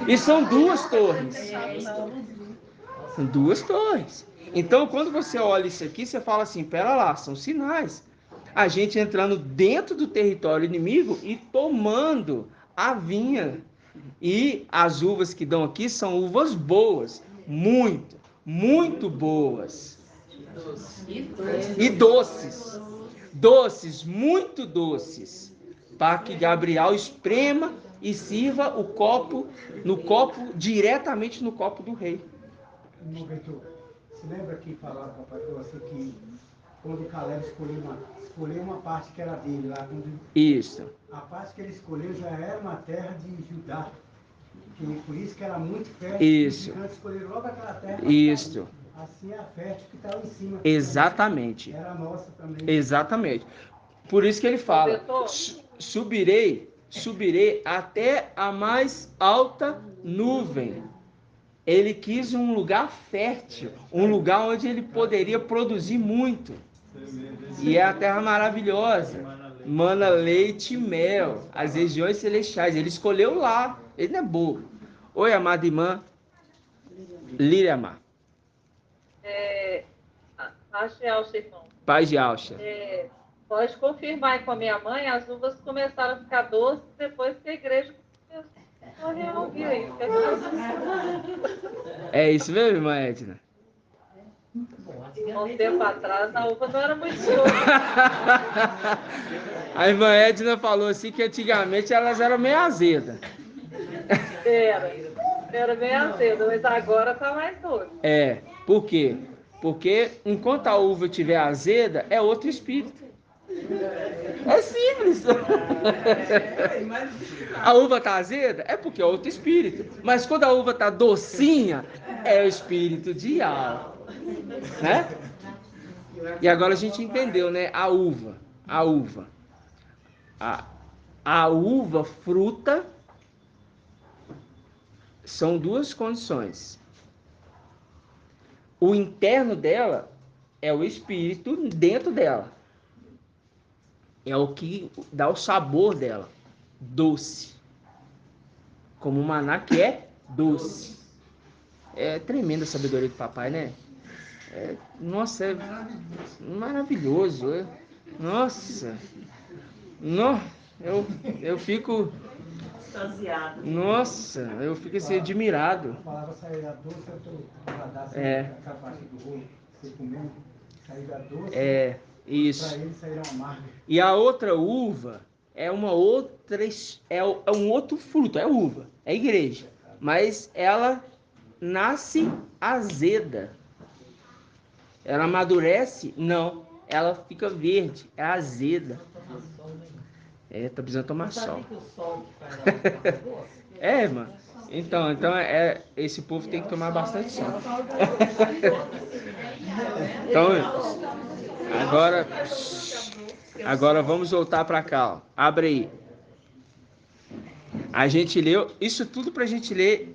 E são 2 torres. São 2 torres. Então, quando você olha isso aqui, você fala assim, pera lá, são sinais. A gente entrando dentro do território inimigo e tomando a vinha. E as uvas que dão aqui são uvas boas. Muito, muito boas. E doces. Doces, muito doces. Para que Gabriel esprema e sirva o copo, diretamente no copo do rei. Você lembra que falava, papai, assim, que quando Caleb escolheu uma parte que era dele lá, Isso. A parte que ele escolheu já era uma terra de Judá. Por isso que era muito fértil. Isso. Os gigantes escolheram logo aquela terra. Isso. Assim é a fértil que está lá em cima. Exatamente. Era nossa também. Exatamente. Por isso que ele fala: subirei até a mais alta nuvem. Ele quis um lugar fértil, um lugar onde ele poderia produzir muito. E é a terra maravilhosa. Mana, leite e mel, as regiões celestiais. Ele escolheu lá. Ele não é bobo. Oi, amada irmã Líriamar. Achei, irmão. Paz de Alcha. Pode confirmar aí com a minha mãe, as uvas começaram a ficar doces depois que a igreja começou a reouvir aí. É isso mesmo, irmã Edna? Há um tempo atrás, a uva não era muito doce. A irmã Edna falou assim que antigamente elas eram meio azedas. Era bem azedo, mas agora tá mais doce. Por quê? Porque enquanto a uva estiver azeda, é outro espírito. É simples. A uva tá azeda, é porque é outro espírito. Mas quando a uva tá docinha, é o espírito de Yahweh. Né? E agora a gente entendeu, né? A uva. A uva fruta são duas condições. O interno dela é o espírito dentro dela. É o que dá o sabor dela. Doce. Como o maná que é doce. É tremenda a sabedoria do papai, né? Nossa, é maravilhoso. Nossa. Eu fico... Nossa, eu fico assim, admirado. A palavra sairá doce, eu estou capaz do rolo, você comendo, sairá doce. Isso. Para ele sairá amargo. E a outra uva é um outro fruto, é uva, é igreja. Mas ela nasce azeda. Ela amadurece? Não. Ela fica verde, é azeda. Tá precisando tomar sol. Irmã. Então esse povo tem que tomar bastante sol. Então, agora vamos voltar para cá. Ó. Abre aí. A gente leu isso tudo para a gente ler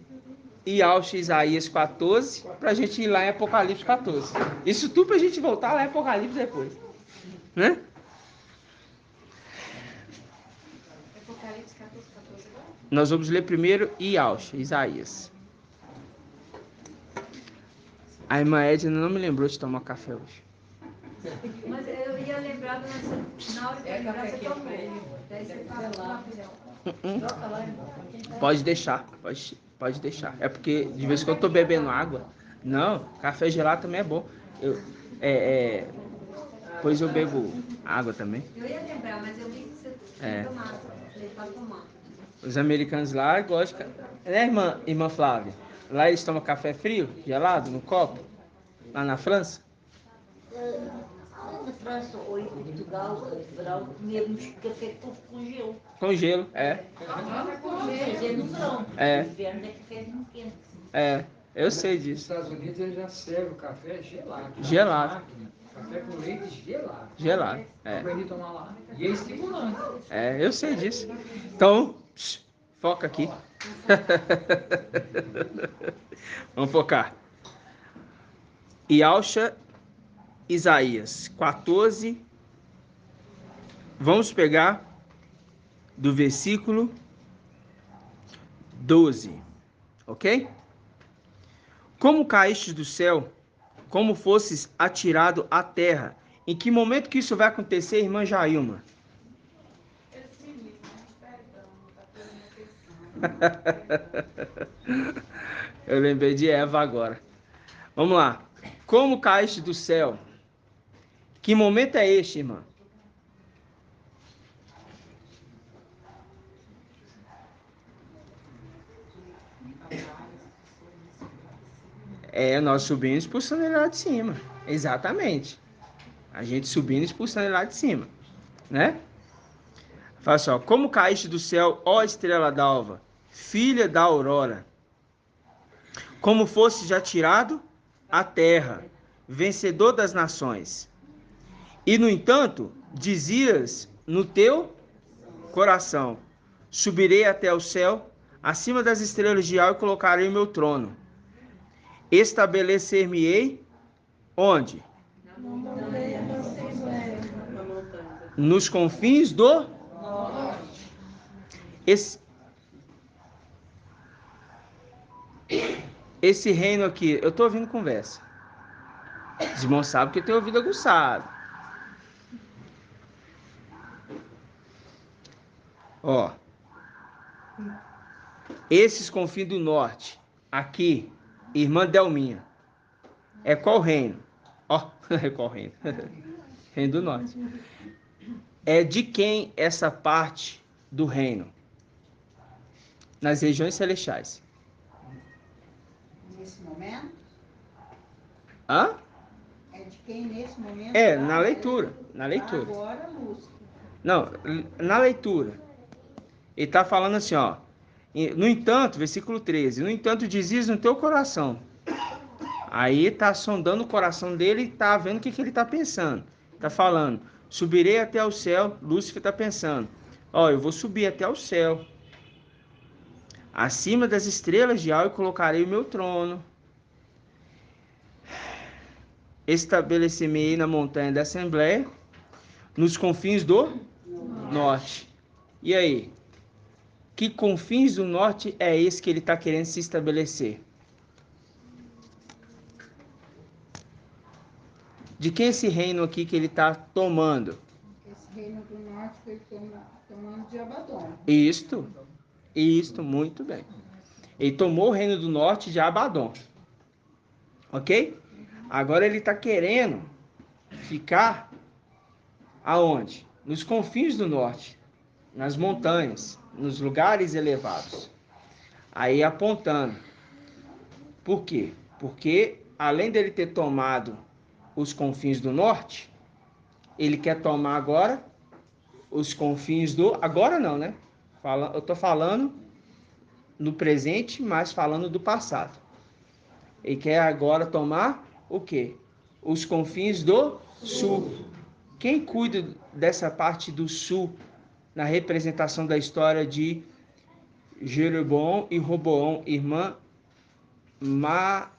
Isaías 14, para a gente ir lá em Apocalipse 14. Isso tudo para a gente voltar lá em Apocalipse depois. Né? Apocalipse 14 agora? Nós vamos ler primeiro Isaías. A irmã Edna não me lembrou de tomar café hoje. Mas eu ia lembrar na hora que eu lembrar, você tomou. Daí você fala lá, Pode deixar. É porque de vez em quando eu tô bebendo água. Não, café gelado também é bom. Depois eu bebo água também. Eu ia lembrar, mas eu vi que você tomava. Falei pra tomar. Os americanos lá gostam. Né, irmã Flávia? Lá eles tomam café frio, gelado, no copo. Lá na França. Na França ou em Portugal, comemos café com gelo. Com gelo, Fazer no verão. No inverno é café muito quente. Eu sei Nos disso. Estados Unidos eles já servem o café gelado. Gelado. Café com leite gelado. Gelado, Aprendi a tomar lá. E é estimulante. Eu sei disso. Então, foca aqui. Vamos focar. Isaías 14. Vamos pegar do versículo 12. Ok? Como caíste do céu, como fosses atirado à terra. Em que momento que isso vai acontecer, irmã Jailma? Eu lembrei de Eva agora. Vamos lá. Como caíste do céu? Que momento é este, irmã? Nós subindo e expulsando ele lá de cima. Exatamente. A gente subindo e expulsando ele lá de cima. Né? Fala só. Como caíste do céu, ó estrela d'alva, filha da aurora, como fosse já tirado à terra, vencedor das nações. E, no entanto, dizias no teu coração: subirei até o céu, acima das estrelas de Al, e colocarei o meu trono. Estabelecer-me-ei onde? Nos confins do esse reino aqui, eu estou ouvindo conversa. Os irmãos sabem que eu tenho ouvido aguçado. Ó, esses confins do norte, aqui, irmã Delminha, é qual reino? Ó, é qual reino? Reino do norte. É de quem essa parte do reino? Nas regiões celestiais. Nesse momento? Hã? É de quem nesse momento? É, na leitura. Na leitura. Agora, Lúcio. Não, na leitura. Ele está falando assim, ó. No entanto, versículo 13. No entanto, dizias no teu coração. Aí está sondando o coração dele e está vendo o que ele está pensando. Está falando, subirei até o céu. Lúcifer está pensando, ó, eu vou subir até o céu. Acima das estrelas de Al, eu colocarei o meu trono. Estabelecer-me na montanha da Assembleia, nos confins do norte. E aí? Que confins do norte é esse que ele está querendo se estabelecer? De quem é esse reino aqui que ele está tomando? Esse reino do norte foi tomando de Abaddon. Isto, muito bem. Ele tomou o reino do norte de Abaddon. Ok? Agora ele está querendo ficar aonde? Nos confins do norte, nas montanhas, nos lugares elevados. Aí apontando. Por quê? Porque além dele ter tomado os confins do norte, ele quer tomar agora os confins do... Agora não, né? Eu estou falando no presente, mas falando do passado. Ele quer agora tomar o quê? Os confins do sul. Quem cuida dessa parte do sul na representação da história de Jeroboão e Roboão, irmã Marlene?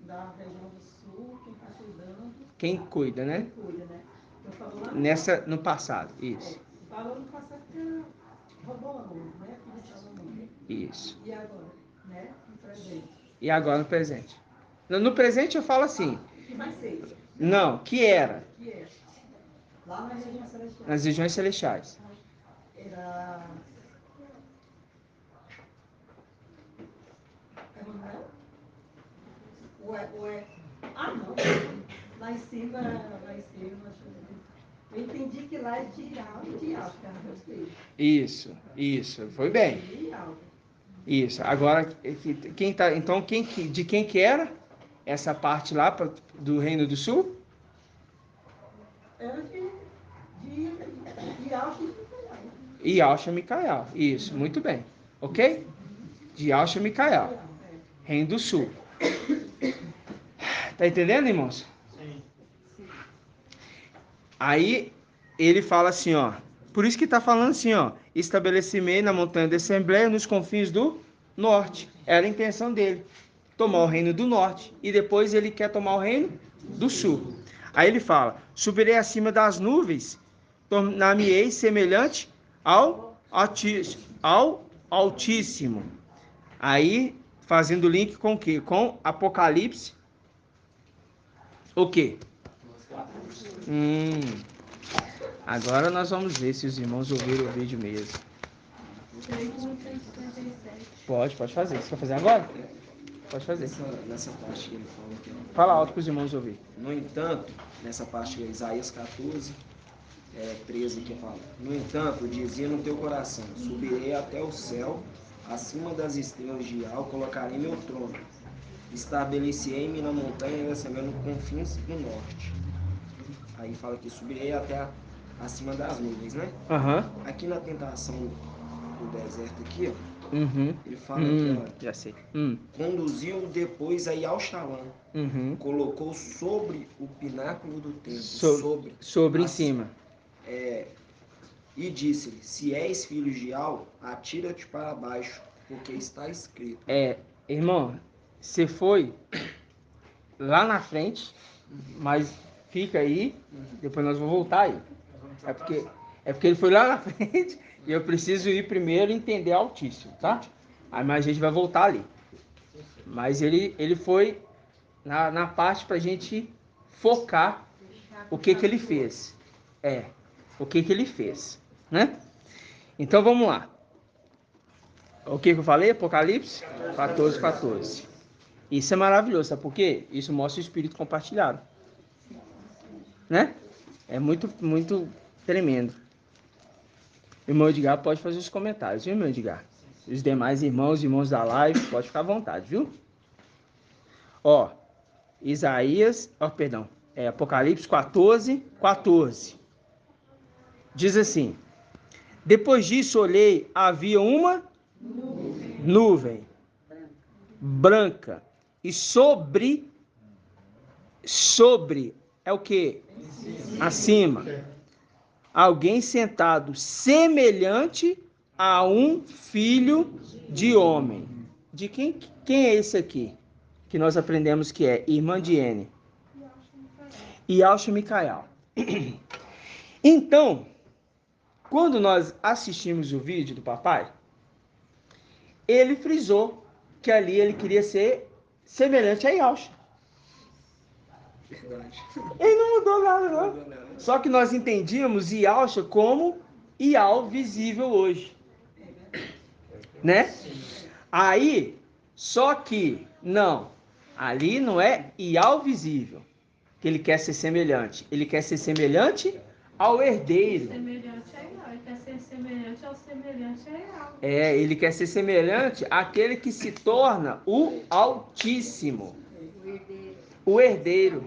Da região do sul, quem está cuidando. Quem cuida, né? Quem cuida, né? Eu falo lá no passado, isso. Falou no passado que era Roboão, né? Filho de Salomão. Isso. E agora, né? No presente. E agora no presente. No presente eu falo assim. Que vai ser? Não, que era. Que é? Lá nas regiões celestiais. Nas regiões celestiais. Era... Emanuel? Ué. Ah, não. Lá em cima, eu entendi que lá é de alto e de alto, cara, gostei. Isso, foi bem. Isso. Agora, quem tá, então, de quem que era essa parte lá do Reino do Sul? Era de Alcha e Micael. E Alcha Micael. Isso, muito bem. Ok? De Alcha Micael. Reino do Sul. Tá entendendo, irmãos? Sim. Aí ele fala assim, ó. Por isso que tá falando assim, ó. Estabeleci-me na montanha da Assembleia, nos confins do norte. Era a intenção dele. Tomar o reino do norte. E depois ele quer tomar o reino do sul. Aí ele fala, subirei acima das nuvens, tornar-me-ei semelhante ao Altíssimo. Aí, fazendo link com o quê? Com Apocalipse. O quê? Agora nós vamos ver se os irmãos ouviram o vídeo mesmo. Pode fazer. Você quer fazer agora? Pode fazer. Nessa parte que ele fala aqui, ó. Fala alto para os irmãos ouvir. No entanto, nessa parte de Isaías 14, 13 que fala: no entanto, dizia no teu coração: subirei até o céu, acima das estrelas de Al, colocarei meu trono. Estabeleci-me na montanha da Assembleia, no confins do norte. Aí fala que subirei até acima das nuvens, né? Aham. Aqui na tentação do deserto aqui, ó, Uhum. ele fala que, ó, Já sei. conduziu depois a Yalxalã, Uhum. colocou sobre o pináculo do templo, Sobre em assim, cima. e disse-lhe, se és filho de Al, atira-te para baixo, porque está escrito. Irmão, você foi lá na frente, mas fica aí, depois nós vamos voltar aí. É porque ele foi lá na frente e eu preciso ir primeiro entender Altíssimo, tá? Aí mas a gente vai voltar ali. Mas ele foi na parte pra gente focar o que ele fez. O que ele fez, né? Então vamos lá. O que eu falei? Apocalipse 14, 14. Isso é maravilhoso, sabe por quê? Isso mostra o espírito compartilhado. Né? É muito, muito tremendo. Irmão Edgar pode fazer os comentários, viu, irmão Edgar? Os demais irmãos da live, pode ficar à vontade, viu? Ó, Apocalipse 14, 14. Diz assim: depois disso olhei, havia uma nuvem branca e sobre é o que? Acima. Alguém sentado semelhante a um filho de homem. De quem é esse aqui? Que nós aprendemos que é irmã de Ene. Yalxa Micael. Então, quando nós assistimos o vídeo do papai, ele frisou que ali ele queria ser semelhante a Yalxa. Verdade. Ele não mudou nada, não. Só que nós entendíamos Yalxa como Ial visível hoje. Né? Aí, só que, não. Ali não é Ial visível que ele quer ser semelhante. Ele quer ser semelhante ao herdeiro. Semelhante a Ial. Ele quer ser semelhante ao semelhante a Ial. Ele quer ser semelhante àquele que se torna o Altíssimo. O herdeiro.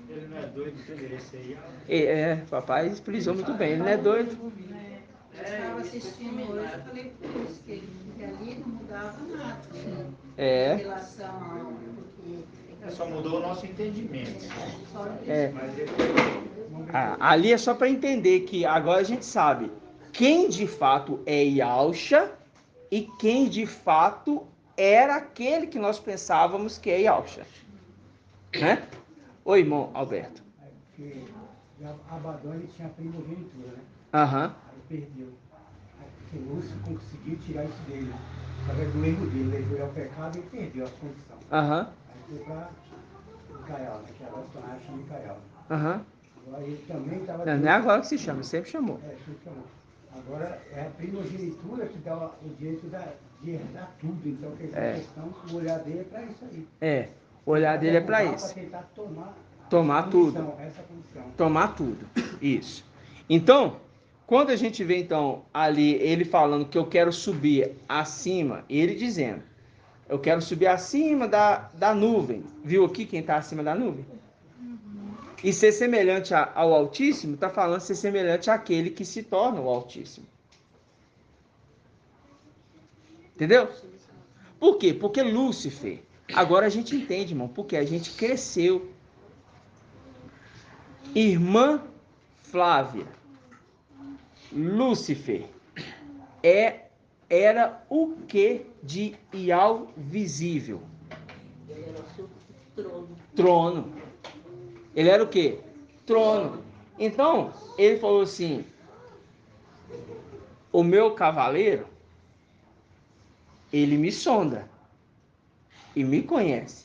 Ele não é doido, deveria ser Ial. Papai frisou muito bem. Ele não é doido. Eu estava assistindo hoje, eu falei por isso que ali não mudava nada. Em relação ao... Só mudou o nosso entendimento. Ali é só para entender que agora a gente sabe quem de fato é Yalxa e quem de fato era aquele que nós pensávamos que é Yalxa. Né? Oi, irmão Alberto. Porque Abaddon ele tinha a primogenitura, né? Aham. Aí perdeu. Aí o Lúcio conseguiu tirar isso dele. Através do erro dele, ele levou ao pecado e perdeu a condição. Aham. Aí foi para Micael, né? Que agora se tornasse Micael. Aham. Agora ele também estava... Não é agora que se chama, sempre chamou. Sempre chamou. Agora é a primogenitura que dá o direito de herdar tudo. Então, a questão, o olhar dele é para isso aí. O olhar dele é para isso. Para tentar tomar tudo. Essa condição. Tomar tudo. Isso. Então, quando a gente vê então ali ele falando que eu quero subir acima, ele dizendo, eu quero subir acima da nuvem. Viu aqui quem está acima da nuvem? E ser semelhante ao Altíssimo, está falando ser semelhante àquele que se torna o Altíssimo. Entendeu? Por quê? Porque Lúcifer, agora a gente entende, irmão, porque a gente cresceu. Irmã Flávia, Lúcifer era o que de Ial visível? Ele era o seu trono. Trono. Ele era o quê? Trono. Então, ele falou assim, o meu cavaleiro, ele me sonda e me conhece.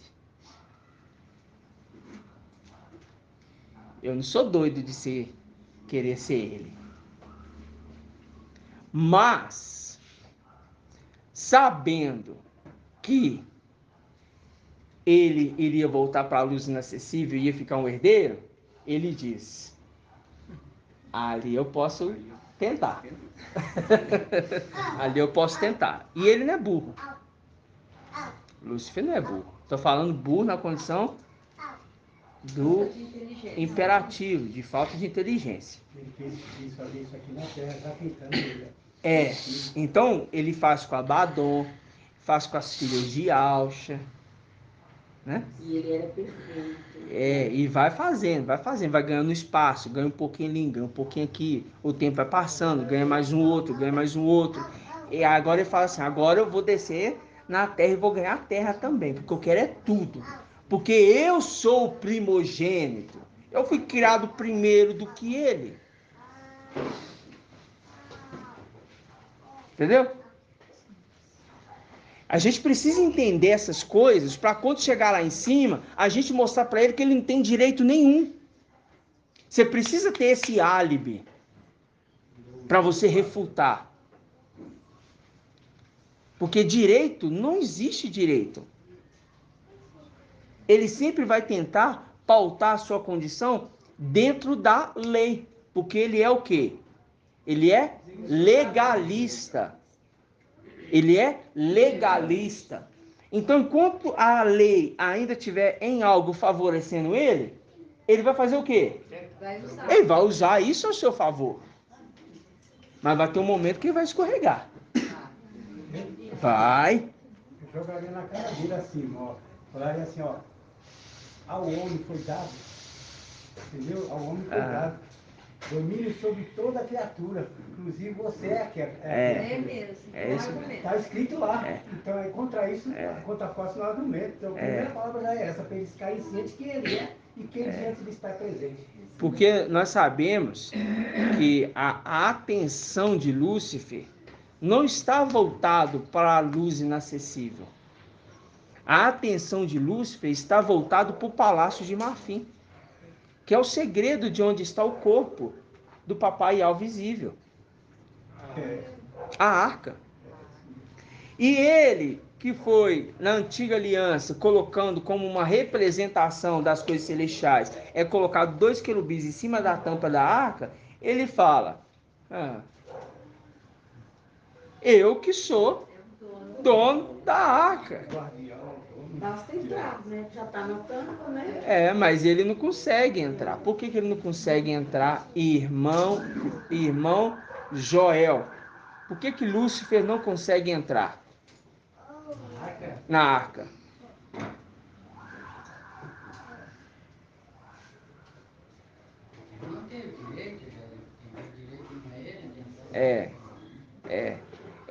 Eu não sou doido de querer ser ele. Mas, sabendo que ele iria voltar para a luz inacessível e ia ficar um herdeiro, ele diz, ali eu posso tentar. Ali eu posso tentar. E ele não é burro. Lúcifer não é burro. Estou falando burro na condição do imperativo, de falta de inteligência. Ele quis fazer isso aqui na terra, está tentando ele. Então ele faz com Abaddon, faz com as filhas de Alcha, né? E ele era perfeito. E vai fazendo, vai ganhando espaço, ganha um pouquinho ali, ganha um pouquinho aqui, o tempo vai passando, ganha mais um outro, e agora ele fala assim, agora eu vou descer na terra e vou ganhar a terra também, porque eu quero é tudo, porque eu sou o primogênito, eu fui criado primeiro do que ele. Entendeu? A gente precisa entender essas coisas para quando chegar lá em cima, a gente mostrar para ele que ele não tem direito nenhum. Você precisa ter esse álibi para você refutar. Porque direito, não existe direito. Ele sempre vai tentar pautar a sua condição dentro da lei. Porque ele é o quê? Ele é legalista. Ele é legalista. Então, enquanto a lei ainda estiver em algo favorecendo ele, ele vai fazer o quê? Ele vai usar isso ao seu favor. Mas vai ter um momento que ele vai escorregar. Vai. Eu jogaria na cara dele assim, ó. Falaria assim, ó. Ao homem foi dado. Entendeu? Ao homem foi dado. Domínio sobre toda a criatura, inclusive você mesmo. É isso. Está escrito lá. Então é contra isso, contra a força no argumento. Então a primeira palavra já é essa, para eles ficarem cientes que ele é e quem diante ele está presente. Porque nós sabemos que a atenção de Lúcifer não está voltado para a luz inacessível. A atenção de Lúcifer está voltado para o palácio de marfim, que é o segredo de onde está o corpo do papai Ial visível. A arca. E ele, que foi na antiga aliança, colocando como uma representação das coisas celestiais, é colocado 2 querubins em cima da tampa da arca, ele fala, eu que sou dono da arca. Basta entrar, né? Já está na tampa, né? Mas ele não consegue entrar. Por que ele não consegue entrar, irmão Joel? Por que Lúcifer não consegue entrar na arca?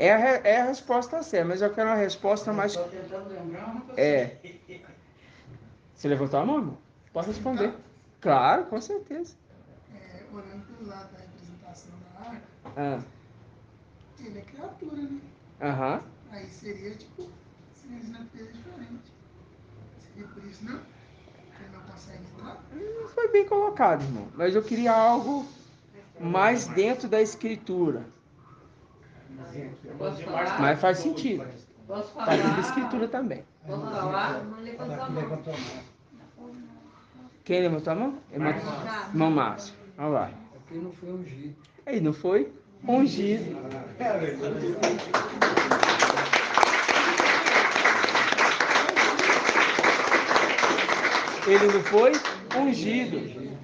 É a resposta certa, mas eu quero uma resposta mais... Você levantou a mão, irmão? Pode responder. Claro, com certeza. Olhando pelo lado da representação da arca, ele é criatura, né? Aí seria tipo, seria de natureza diferente. Seria por isso, não? Que ele não consegue entrar? Foi bem colocado, irmão. Mas eu queria algo mais dentro da escritura. Mas faz sentido. Posso falar? Faz dentro da escritura também. Posso falar? Não levantou a mão. Quem levantou a mão? Irmão Márcio. Vamos lá. Porque não foi ungido. Ele não foi ungido. Ele não foi ungido.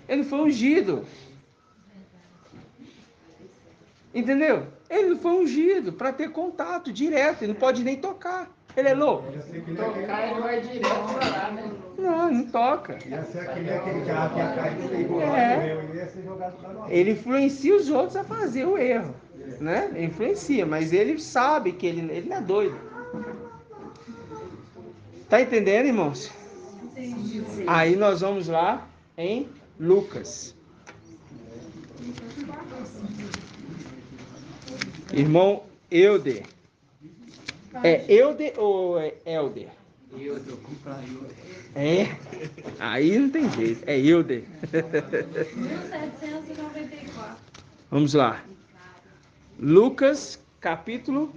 Ele não foi ungido. Entendeu? Ele não foi ungido para ter contato direto. Ele não pode nem tocar. Ele é louco. Tocar ele vai direto pra lá, né? Não toca. Ele influencia os outros a fazer o erro, né? Ele influencia, mas ele sabe que ele não é doido. Tá entendendo, irmãos? Sim. Aí nós vamos lá em Lucas. Irmão Euder. É Euder ou é Elder? Euder, comprar Euder. Aí não tem jeito. É Euder. 1794. Vamos lá. Lucas, capítulo...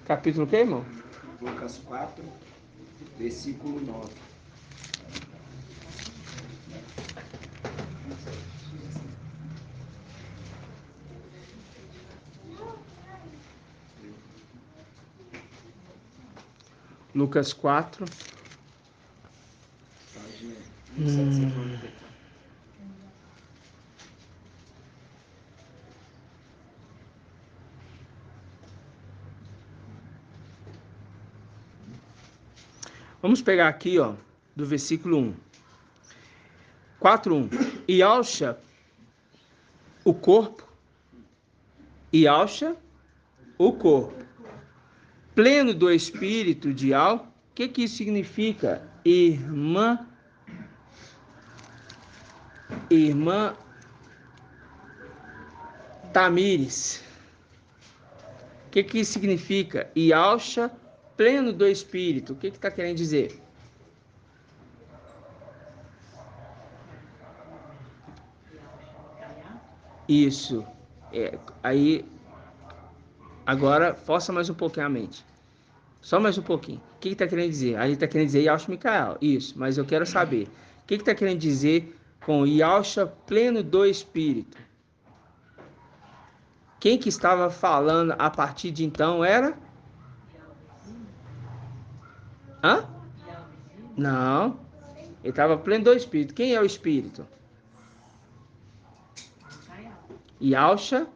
Capítulo o quê, irmão? Lucas 4, versículo 9. Lucas 4. Vamos pegar aqui, ó, do versículo 1. 4:1. E alcha o corpo, e alcha o corpo, pleno do espírito de Al. O que isso significa? Irmã Tamires. O que isso significa? E alcha pleno do espírito. O que está querendo dizer? Isso. Aí, agora, força mais um pouquinho a mente. Só mais um pouquinho. O que está querendo dizer? Aí está querendo dizer Yalcha Micael. Isso, mas eu quero saber. O que está querendo dizer com Yalcha pleno do espírito? Quem que estava falando a partir de então era? Hã? Não. Ele estava pleno do espírito. Quem é o espírito? Yalcha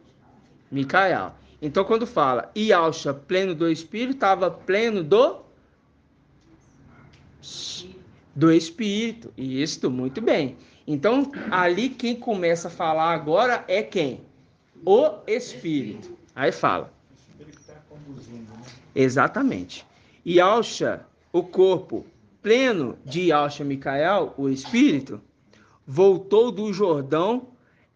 Micael. Então, quando fala Yalcha pleno do espírito, estava pleno do espírito. Isso, muito bem. Então, ali quem começa a falar agora é quem? O espírito. Aí fala. O espírito está conduzindo, né? Exatamente. Yalcha, o corpo pleno de Yalcha Micael, o espírito, voltou do Jordão,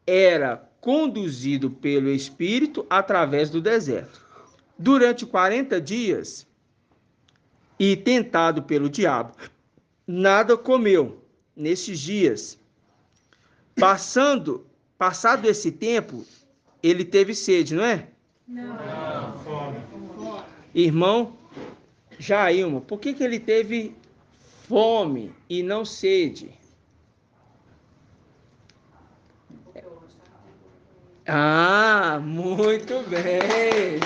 era conduzido pelo Espírito através do deserto. Durante 40 dias, e tentado pelo diabo, nada comeu nesses dias. Passado esse tempo, ele teve sede, não é? Não. Fome. Irmão Jailma, por que ele teve fome e não sede? Ah, muito bem.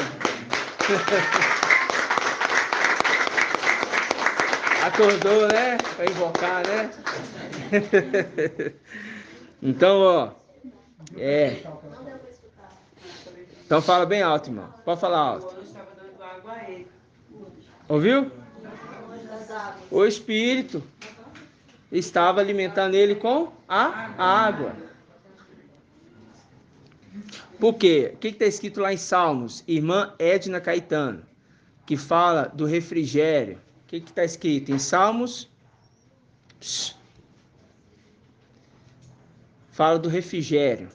Acordou, né? Para invocar, né? Então, ó. Então fala bem alto, irmão. Pode falar alto. Ouviu? O Espírito estava alimentando ele com a água. Por quê? O que está escrito lá em Salmos? Irmã Edna Caetano, que fala do refrigério. O que está escrito em Salmos? Fala do refrigério.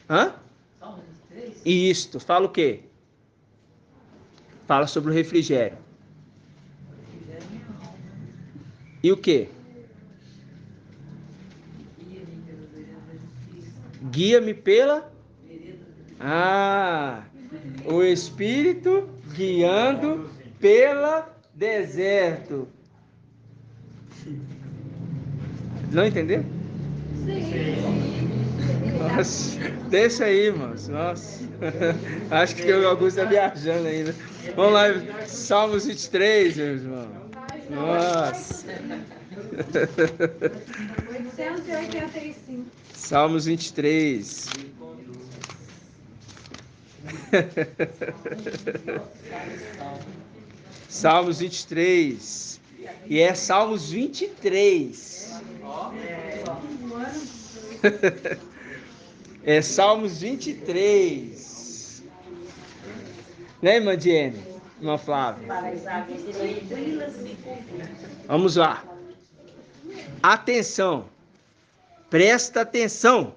Hã? Isto. Fala o quê? Fala sobre o refrigério. E o quê? Guia-me pela... o Espírito guiando pela deserto. Não entendeu? Nossa, deixa aí, irmãos. Nossa. Acho que o Augusto está viajando ainda. Vamos lá, Salmos 23, meus irmãos. Nossa. 885. Salmos 23. Salmos 23. E é Salmos 23. É Salmos 23. Né, irmã Diene? Irmã Flávia? Vamos lá. Atenção. Presta atenção.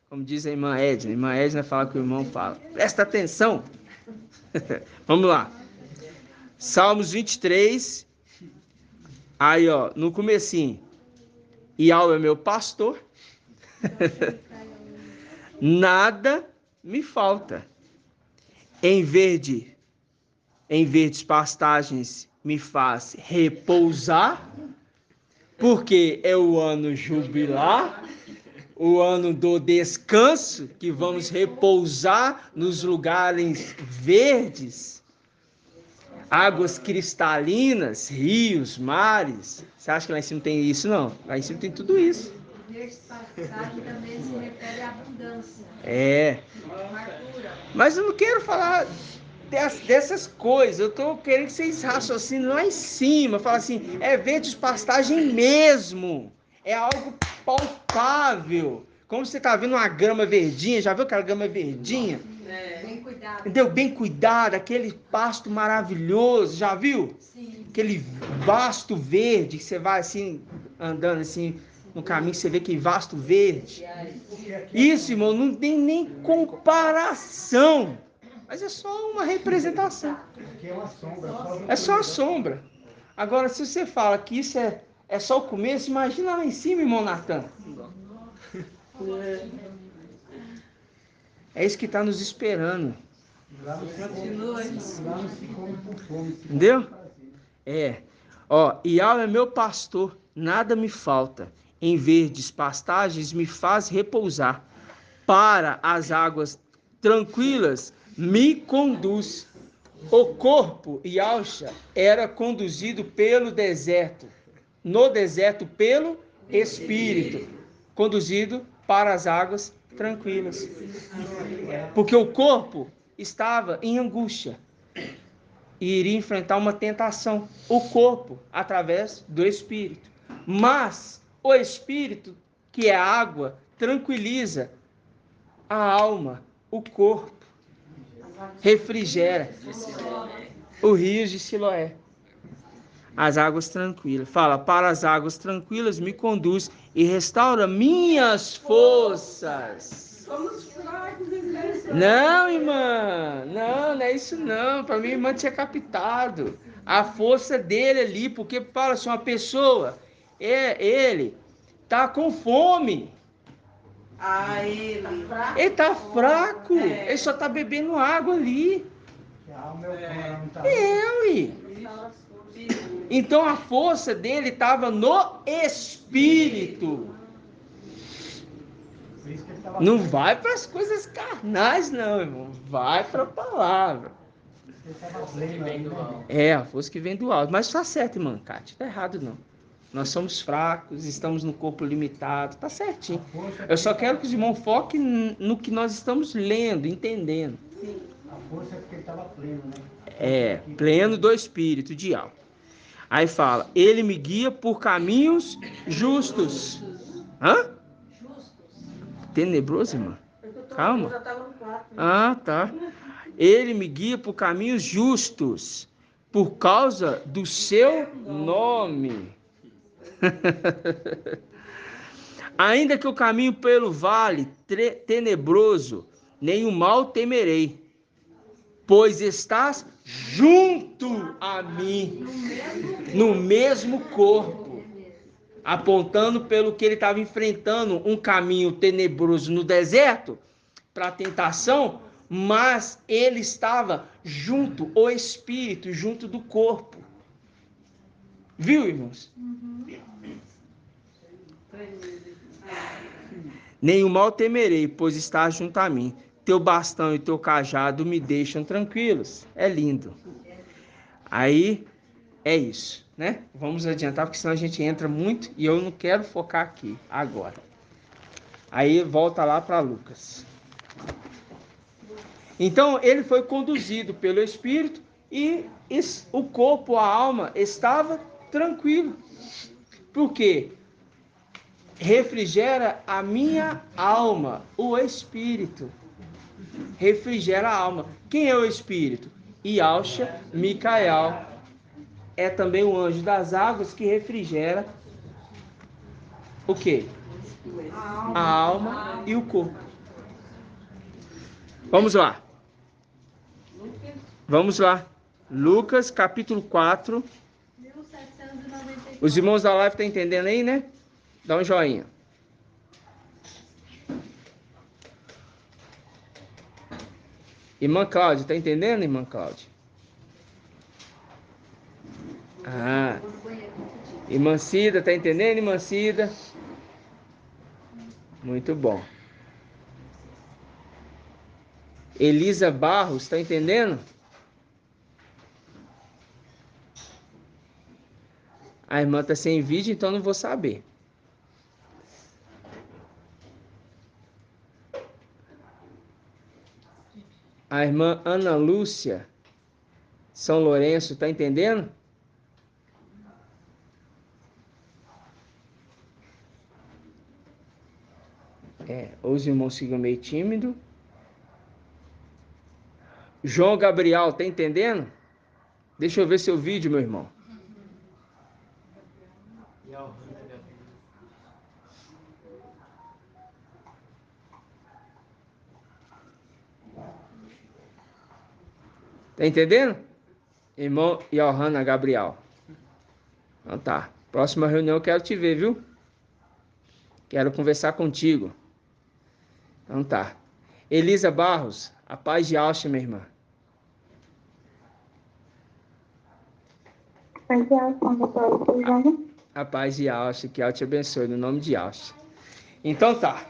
Como diz a irmã Edna. A irmã Edna fala que o irmão fala. Presta atenção. Vamos lá. Salmos 23. Aí, ó, no comecinho. Iau é meu pastor. Nada me falta. Em verdes pastagens me faz repousar, porque é o ano jubilar, o ano do descanso, que vamos repousar nos lugares verdes. águas cristalinas, rios, mares. Você acha que lá em cima tem isso? Não. Lá em cima tem tudo isso. Verde pastagem também se refere à abundância. Fartura. Mas eu não quero falar dessas coisas. Eu estou querendo que vocês raciocinem lá em cima. Fala assim, é verde pastagem mesmo. É algo palpável. Como você está vendo uma grama verdinha, já viu aquela grama verdinha? Bem cuidado. Entendeu? Bem cuidado, aquele pasto maravilhoso, já viu? Sim. Aquele vasto verde, que você vai assim, andando assim, no caminho, você vê aquele vasto verde. Isso, irmão, não tem nem comparação. Mas é só uma representação. É só a sombra. Agora, se você fala que isso é só o começo, imagina lá em cima, irmão Natan. É isso que está nos esperando. Entendeu? Yahweh é meu pastor, nada me falta. Em verdes pastagens me faz repousar. Para as águas tranquilas me conduz. O corpo, Yahshua, era conduzido pelo deserto. No deserto, pelo Espírito. Conduzido para as águas tranquilas. Porque o corpo estava em angústia e iria enfrentar uma tentação. O corpo, através do Espírito. Mas o Espírito, que é a água, tranquiliza a alma, o corpo. Refrigera o rio de Siloé. As águas tranquilas. Fala, para as águas tranquilas me conduz e restaura minhas forças. Não, irmã. Não é isso não. Para mim, a irmã tinha captado a força dele ali, porque fala assim, uma pessoa, ele tá com fome. Ele tá fraco. Ele só tá bebendo água ali. Ué. Então a força dele estava no Espírito. Não vai para as coisas carnais, não, irmão. Vai para a palavra. A força que vem do alto. Mas tá certo, irmã Cátia. Tá errado, não. Nós somos fracos, estamos no corpo limitado. Tá certinho. Eu só quero que os irmãos foquem no que nós estamos lendo, entendendo. A força é porque ele estava pleno, né? Pleno do Espírito, de alto. Aí fala, ele me guia por caminhos justos. Hã? Tenebroso, irmão? Calma. Tá. Ele me guia por caminhos justos, por causa do seu nome. Ainda que eu caminho pelo vale tenebroso, nenhum mal temerei, pois estás junto a mim, no mesmo corpo, apontando pelo que ele estava enfrentando, um caminho tenebroso no deserto, para a tentação, mas ele estava junto, o Espírito, junto do corpo. Viu, irmãos? Nenhum mal temerei, pois estás junto a mim. Teu bastão e teu cajado me deixam tranquilos. É lindo. Aí, é isso, né? Vamos adiantar, porque senão a gente entra muito e eu não quero focar aqui, agora. Aí, volta lá para Lucas. Então, ele foi conduzido pelo Espírito e o corpo, a alma, estava tranquilo. Por quê? Refrigera a minha alma, o Espírito. Refrigera a alma. Quem é o Espírito? Yahshua, Micael. É também o anjo das águas que refrigera o quê? A alma e o corpo. Vamos lá. Lucas, capítulo 4. Os irmãos da live estão entendendo aí, né? Dá um joinha. Irmã Cláudia, tá entendendo, irmã Cláudia? Irmã Cida, tá entendendo, irmã Cida? Muito bom. Elisa Barros, tá entendendo? A irmã está sem vídeo, então não vou saber. A irmã Ana Lúcia, São Lourenço, tá entendendo? Os irmãos ficam meio tímidos. João Gabriel, tá entendendo? Deixa eu ver seu vídeo, meu irmão. Tá entendendo? Irmão Johanna Gabriel. Então tá. Próxima reunião eu quero te ver, viu? Quero conversar contigo. Então tá. Elisa Barros, a paz de Alcha, minha irmã. A paz de Alcha, que Alcha te abençoe, no nome de Alcha. Então tá.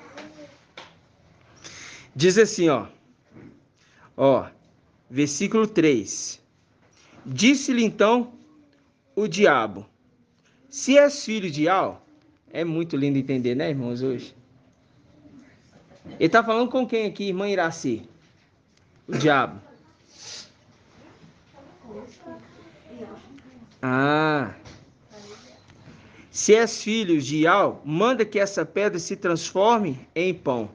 Diz assim, ó, versículo 3. Disse-lhe então o diabo: se és filho de Al, é muito lindo entender, né, irmãos, hoje? Ele está falando com quem aqui, irmã Iraci? O diabo. Se és filho de Al, manda que essa pedra se transforme em pão.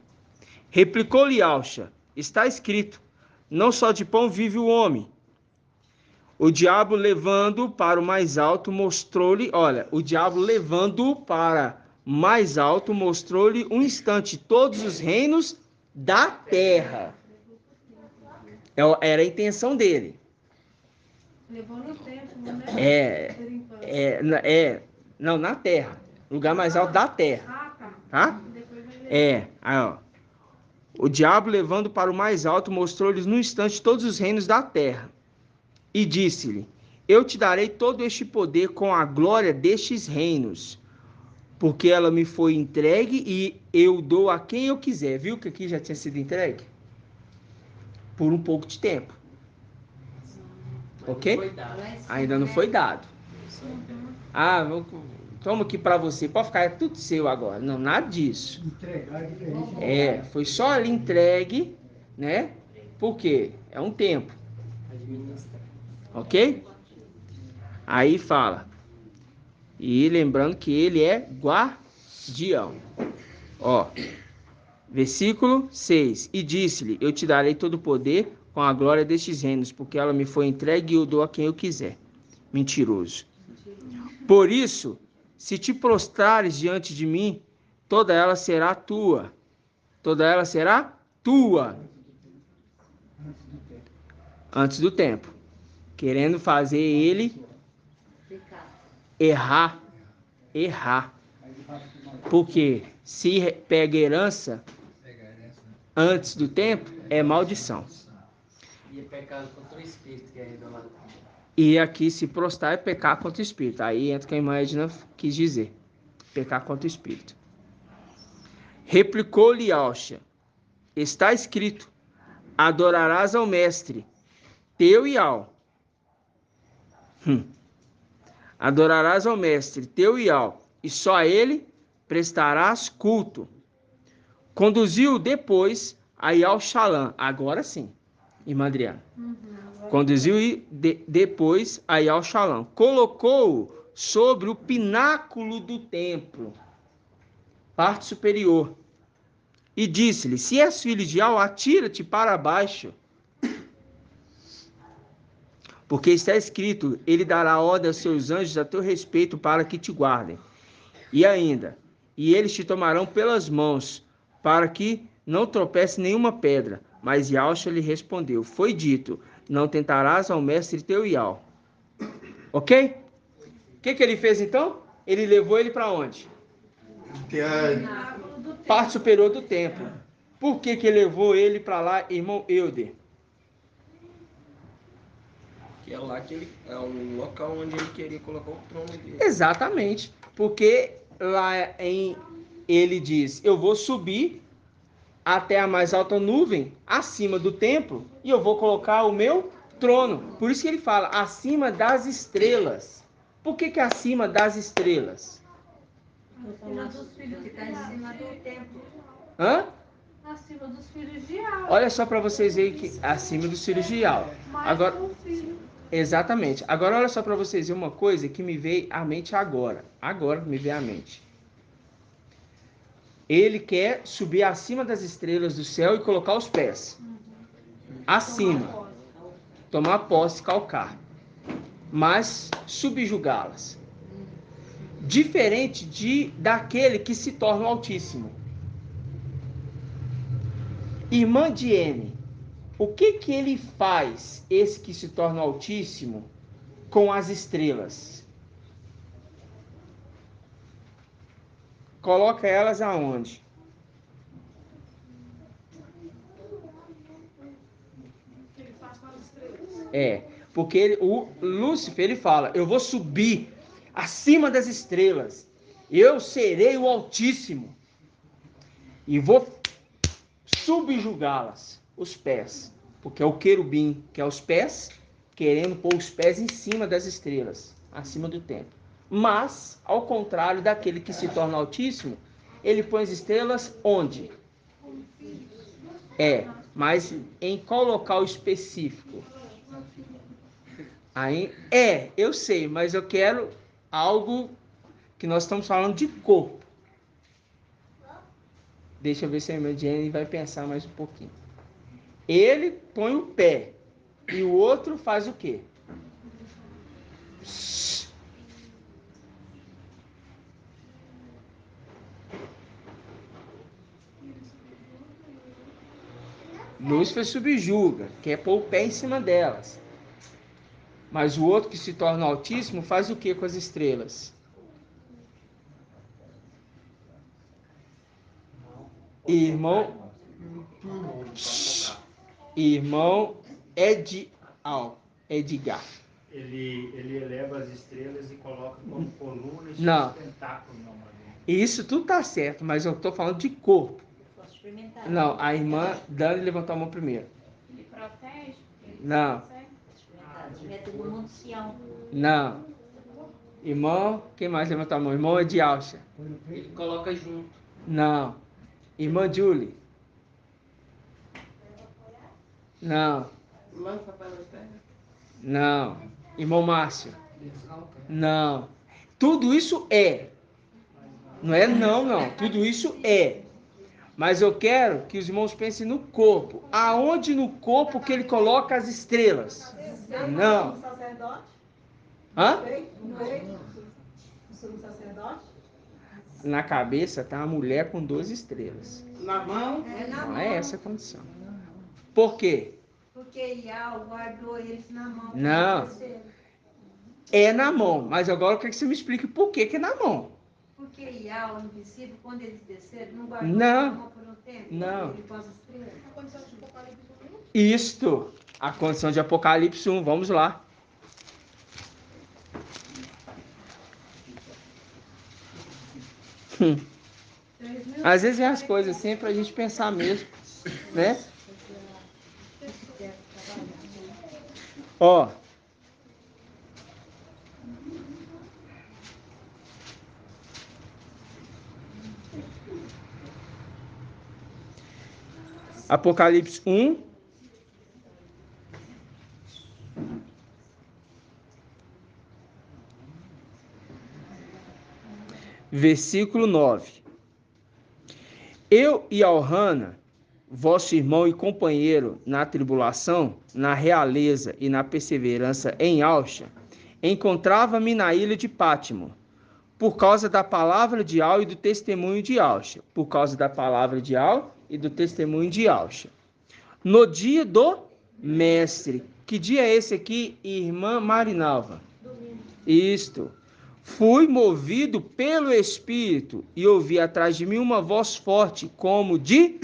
Replicou-lhe Alcha: está escrito, não só de pão vive o homem. O diabo levando para o mais alto mostrou-lhe, mostrou-lhe um instante todos os reinos da terra. Era a intenção dele. Levou no tempo, né? Não, na terra. Lugar mais alto da terra. Tá? O diabo levando para o mais alto mostrou-lhes no instante todos os reinos da terra. E disse-lhe: eu te darei todo este poder com a glória destes reinos, porque ela me foi entregue e eu dou a quem eu quiser. Viu que aqui já tinha sido entregue? Por um pouco de tempo. Ok? Ainda não foi dado. Toma aqui para você, pode ficar tudo seu agora. Não, nada disso. Entregar é diferente. Foi só ali entregue, né? Por quê? É um tempo. Ok? Aí fala. E lembrando que ele é guardião. Versículo 6. E disse-lhe: eu te darei todo o poder com a glória destes reinos, porque ela me foi entregue e eu dou a quem eu quiser. Mentiroso. Por isso, se te prostrares diante de mim, toda ela será tua. Toda ela será tua. Antes do tempo. Querendo fazer ele errar. Porque se pega herança antes do tempo, é maldição. E é pecado contra o espírito, que é idolatria. E aqui se prostrar é pecar contra o espírito. Aí entra o que a irmã Edna quis dizer. Pecar contra o espírito. Replicou-lhe Alcha: está escrito, adorarás ao mestre, teu e Al. Adorarás ao mestre, teu e Al, e só a ele prestarás culto. Conduziu depois a Yal-Shalom. Agora sim, irmã Adriana. Conduziu depois a Yal-Shalom. Colocou-o sobre o pináculo do templo, parte superior. E disse-lhe: se és filho de Al, atira-te para baixo. Porque está escrito: ele dará ordem aos seus anjos a teu respeito para que te guardem. E ainda: e eles te tomarão pelas mãos, para que não tropece nenhuma pedra. Mas Yalcha lhe respondeu: foi dito, não tentarás ao mestre teu Yal. Ok? O que ele fez então? Ele levou ele para onde? Parte superior do templo. Por que ele levou ele para lá, irmão Euder? Que é lá que ele é o local onde ele queria colocar o trono dele. Exatamente, porque lá ele diz: eu vou subir até a mais alta nuvem, acima do templo, e eu vou colocar o meu trono. Por isso que ele fala, acima das estrelas. Por que é acima das estrelas? Acima dos filhos que está em cima do templo. Hã? Acima dos filhos de Al. Olha só para vocês verem que acima dos filhos de Al. Agora, exatamente. Agora olha só para vocês verem uma coisa que me veio à mente agora. Agora me veio à mente. Ele quer subir acima das estrelas do céu e colocar os pés. Acima. Tomar posse, calcar. Mas subjugá-las. Diferente daquele que se torna o Altíssimo. Irmã Diene, o que ele faz, esse que se torna o Altíssimo, com as estrelas? Coloca elas aonde? Porque o Lúcifer, ele fala, eu vou subir acima das estrelas, eu serei o Altíssimo, e vou subjugá-las, os pés, porque é o querubim, que é os pés, querendo pôr os pés em cima das estrelas, acima do templo. Mas, ao contrário daquele que se torna Altíssimo, ele põe as estrelas onde? Mas em qual local específico? Aí, eu sei, mas eu quero algo que nós estamos falando de corpo. Deixa eu ver se a irmã Jenny vai pensar mais um pouquinho. Ele põe o pé e o outro faz o quê? Lúcifer subjuga, quer pôr o pé em cima delas. Mas o outro que se torna Altíssimo faz o que com as estrelas? Irmão Edgar. Ele eleva as estrelas e coloca como coluna e tentáculo. Isso tudo tá certo, mas eu estou falando de corpo. Não, a irmã Dani levantou a mão primeiro. Ele protege? Não. Não. Irmão, quem mais levantou a mão? Irmão Edialcha. Ele coloca junto. Não. Irmã Julie. Não. Lança para a terra. Não. Irmão Márcio. Não. Tudo isso é. Não é não. Tudo isso é. Mas eu quero que os irmãos pensem no corpo. Aonde no corpo que ele coloca as estrelas? Não. Hã? Na cabeça tá uma mulher com 12 estrelas. Na mão? Não é essa a condição. Por quê? Porque Ial guardou eles na mão. Não. É na mão. Mas agora eu quero que você me explique por que é na mão. Porque Ial, invisível, quando eles desceram, não guardou Não. a mão por um tempo? Não. Ele pôs as estrelas? A condição de Apocalipse 1. Isto. A condição de Apocalipse 1. Vamos lá. Às vezes vem as coisas assim pra gente pensar mesmo, né? Ó. Apocalipse 1. Versículo 9. Eu e Elhana, vosso irmão e companheiro na tribulação, na realeza e na perseverança em Alcha, encontrava-me na ilha de Pátimo, por causa da palavra de Al e do testemunho de Alcha. Por causa da palavra de Al e do testemunho de Alcha. No dia do mestre. Que dia é esse aqui, irmã Marinalva? Domingo. Isto. Fui movido pelo Espírito e ouvi atrás de mim uma voz forte, como de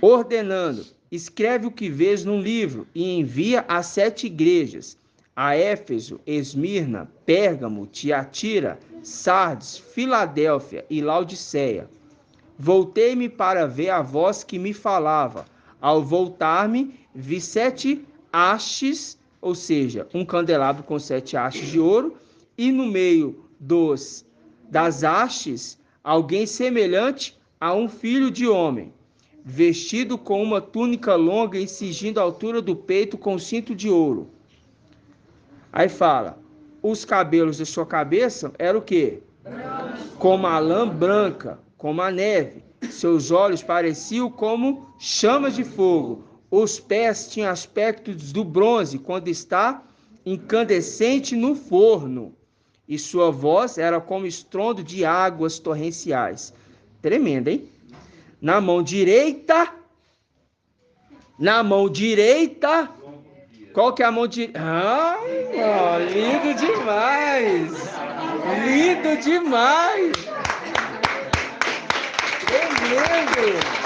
ordenando: escreve o que vês num livro e envia às 7 igrejas: a Éfeso, Esmirna, Pérgamo, Tiatira, Sardes, Filadélfia e Laodiceia. Voltei-me para ver a voz que me falava. Ao voltar-me, vi 7 hastes, ou seja, um candelabro com 7 hastes de ouro, e no meio das hastes, alguém semelhante a um filho de homem, vestido com uma túnica longa e cingindo a altura do peito com cinto de ouro. Aí fala, os cabelos de sua cabeça eram o quê? Como a lã branca, como a neve. Seus olhos pareciam como chamas de fogo. Os pés tinham aspecto do bronze quando está incandescente no forno. E sua voz era como estrondo de águas torrenciais. Tremendo, hein? Na mão direita, qual que é a mão direita? Lindo demais! Lindo demais! Tremendo!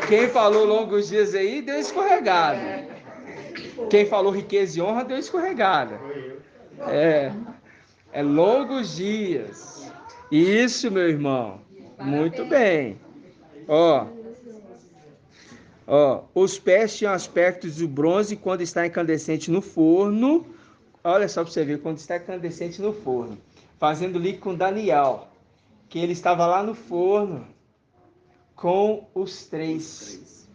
Quem falou longos dias aí, deu escorregada. Quem falou riqueza e honra, deu escorregada. É longos dias. Isso, meu irmão. Muito bem. Os pés tinham aspectos de bronze quando está incandescente no forno. Olha só para você ver, quando está incandescente no forno. Fazendo link com Daniel, que ele estava lá no forno com os 3.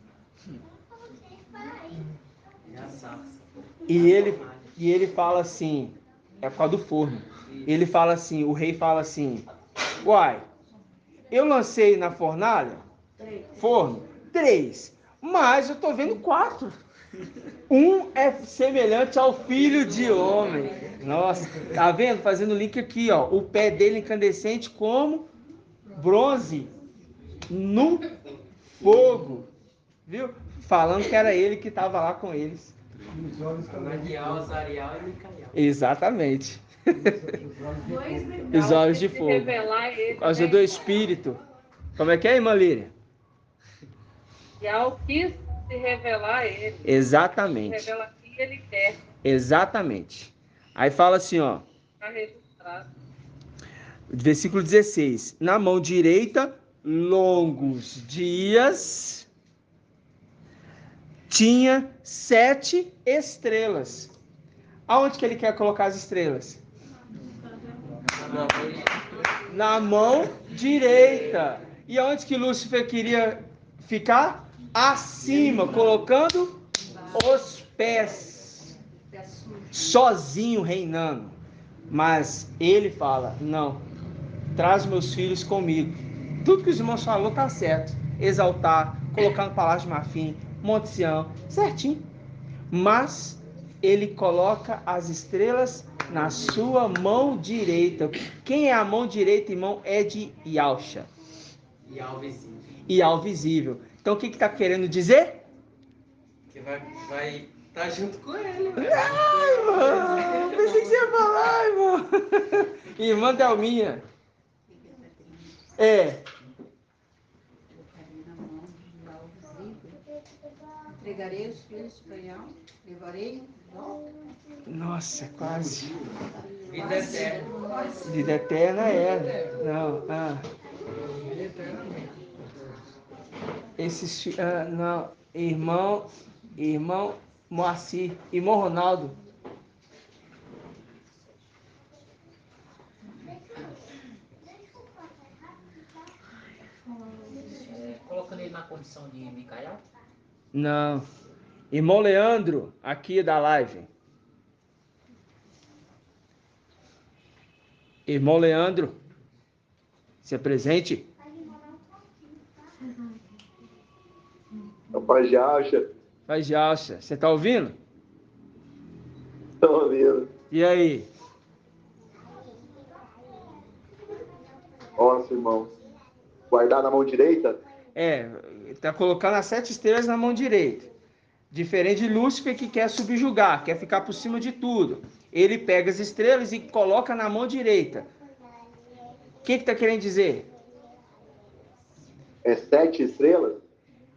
E ele fala assim, é por causa do forno. Ele fala assim, o rei fala assim, uai, eu lancei na fornalha, forno, 3, mas eu tô vendo 4. Um é semelhante ao filho de homem. Nossa, tá vendo? Fazendo link aqui, ó. O pé dele incandescente como bronze no fogo. Viu? Falando que era ele que estava lá com eles. Ananiel, Azariel e Micael. Exatamente. Os olhos de fogo. Por causa do Espírito. Como é que é, irmã Líria? E ao quis se revelar a ele. Exatamente. Se revela aqui ele quer. Exatamente. Aí fala assim, ó. Está registrado. Versículo 16. Na mão direita, longos dias, tinha 7 estrelas. Aonde que ele quer colocar as estrelas? Na mão direita. E aonde que Lúcifer queria ficar? Acima, colocando os pés. Sozinho reinando. Mas ele fala, não, traz meus filhos comigo. Tudo que os irmãos falaram está certo. Exaltar, colocar no Palácio de Marfim, Monte Sião, certinho. Mas ele coloca as estrelas na sua mão direita. Quem é a mão direita, irmão? É de Yahusha. E ao visível. Então o que está querendo dizer? Que vai estar junto com ele. Irmão, pensei que você ia falar, irmão. Irmã Delminha. Entregarei os filhos para Yahweh, levarei de volta. Nossa, quase. Vida eterna. Vida eterna é. Não, não, irmão Moacir, irmão Ronaldo. Colocando ele na condição de Micael? Não. Irmão Leandro, aqui da live. Irmão Leandro, se apresente. Paz de Yahusha. Paz de Yahusha. Você tá ouvindo? Tô ouvindo. E aí? Nossa, irmão. Guardar na mão direita? Tá colocando as 7 estrelas na mão direita. Diferente de Lúcifer, que quer subjugar, quer ficar por cima de tudo. Ele pega as estrelas e coloca na mão direita. O que tá querendo dizer? É 7 estrelas?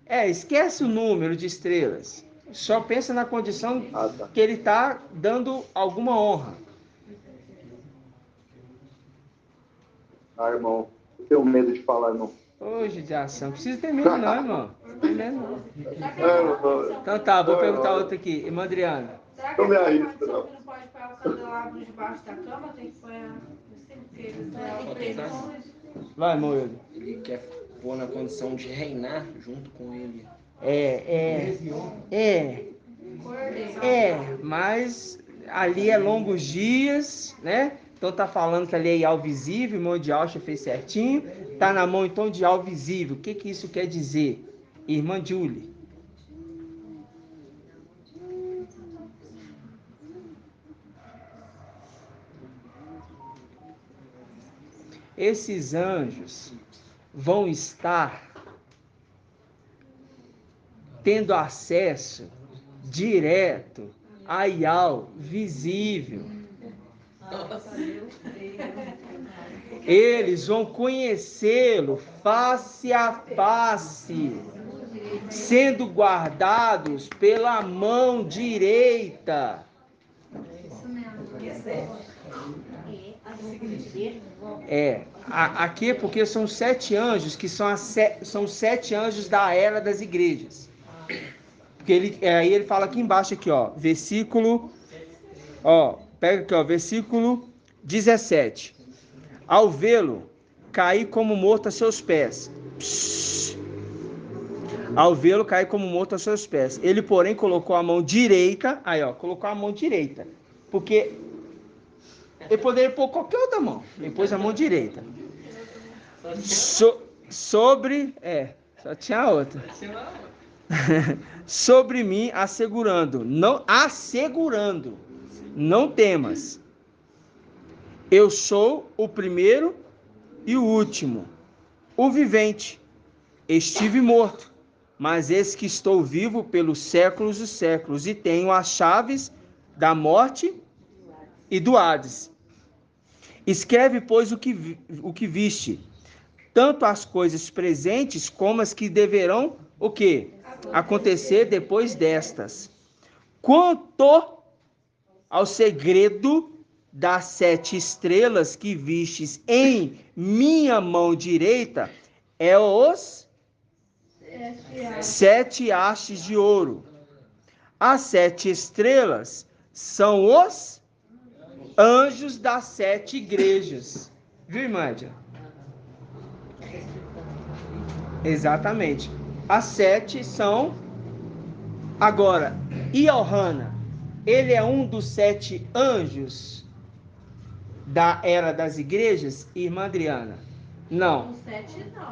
Esquece o número de estrelas. Só pensa na condição que ele está dando alguma honra. Irmão, eu tenho medo de falar, irmão. Ô, judiação. Não precisa ter medo não, irmão. Não tem medo não. Então tá, vou perguntar outra aqui. Irmã Adriana. Será que a pessoa que não pode pôr o candelabro debaixo da cama tem que pôr Vai, Moedo. Ele quer pôr na condição de reinar junto com ele. Mas ali é longos dias, né? Então tá falando que ali é Ial visível, irmão de Alcha fez certinho. Tá na mão então de Ial visível. O que que isso quer dizer? Irmã Julie. Esses anjos vão estar tendo acesso direto a Ial visível. Eles vão conhecê-lo face a face, sendo guardados pela mão direita. Aqui é porque são 7 anjos, que são 7 anjos da era das igrejas. Porque aí ele fala aqui embaixo, aqui, ó, versículo, pega aqui, ó, versículo 17. Ao vê-lo, caí como morto a seus pés. Ao vê-lo, caí como morto a seus pés. Ele, porém, colocou a mão direita, colocou a mão direita, porque ele poderia pôr qualquer outra mão. Ele pôs a mão direita. Só tinha outra. Sobre mim, assegurando, não temas. Eu sou o primeiro e o último, o vivente. Estive morto, mas eis que estou vivo pelos séculos dos séculos, e tenho as chaves da morte e do Hades. Escreve, pois, o que viste, tanto as coisas presentes como as que deverão o quê? Acontecer depois destas. Quanto ao segredo das 7 estrelas que vistes em minha mão direita, é os 7 hastes de ouro. As 7 estrelas são os anjos das 7 igrejas. Viu, Imádia? Exatamente. As 7 são... Agora, Iohana, ele é um dos 7 anjos da era das igrejas, irmã Adriana? Não.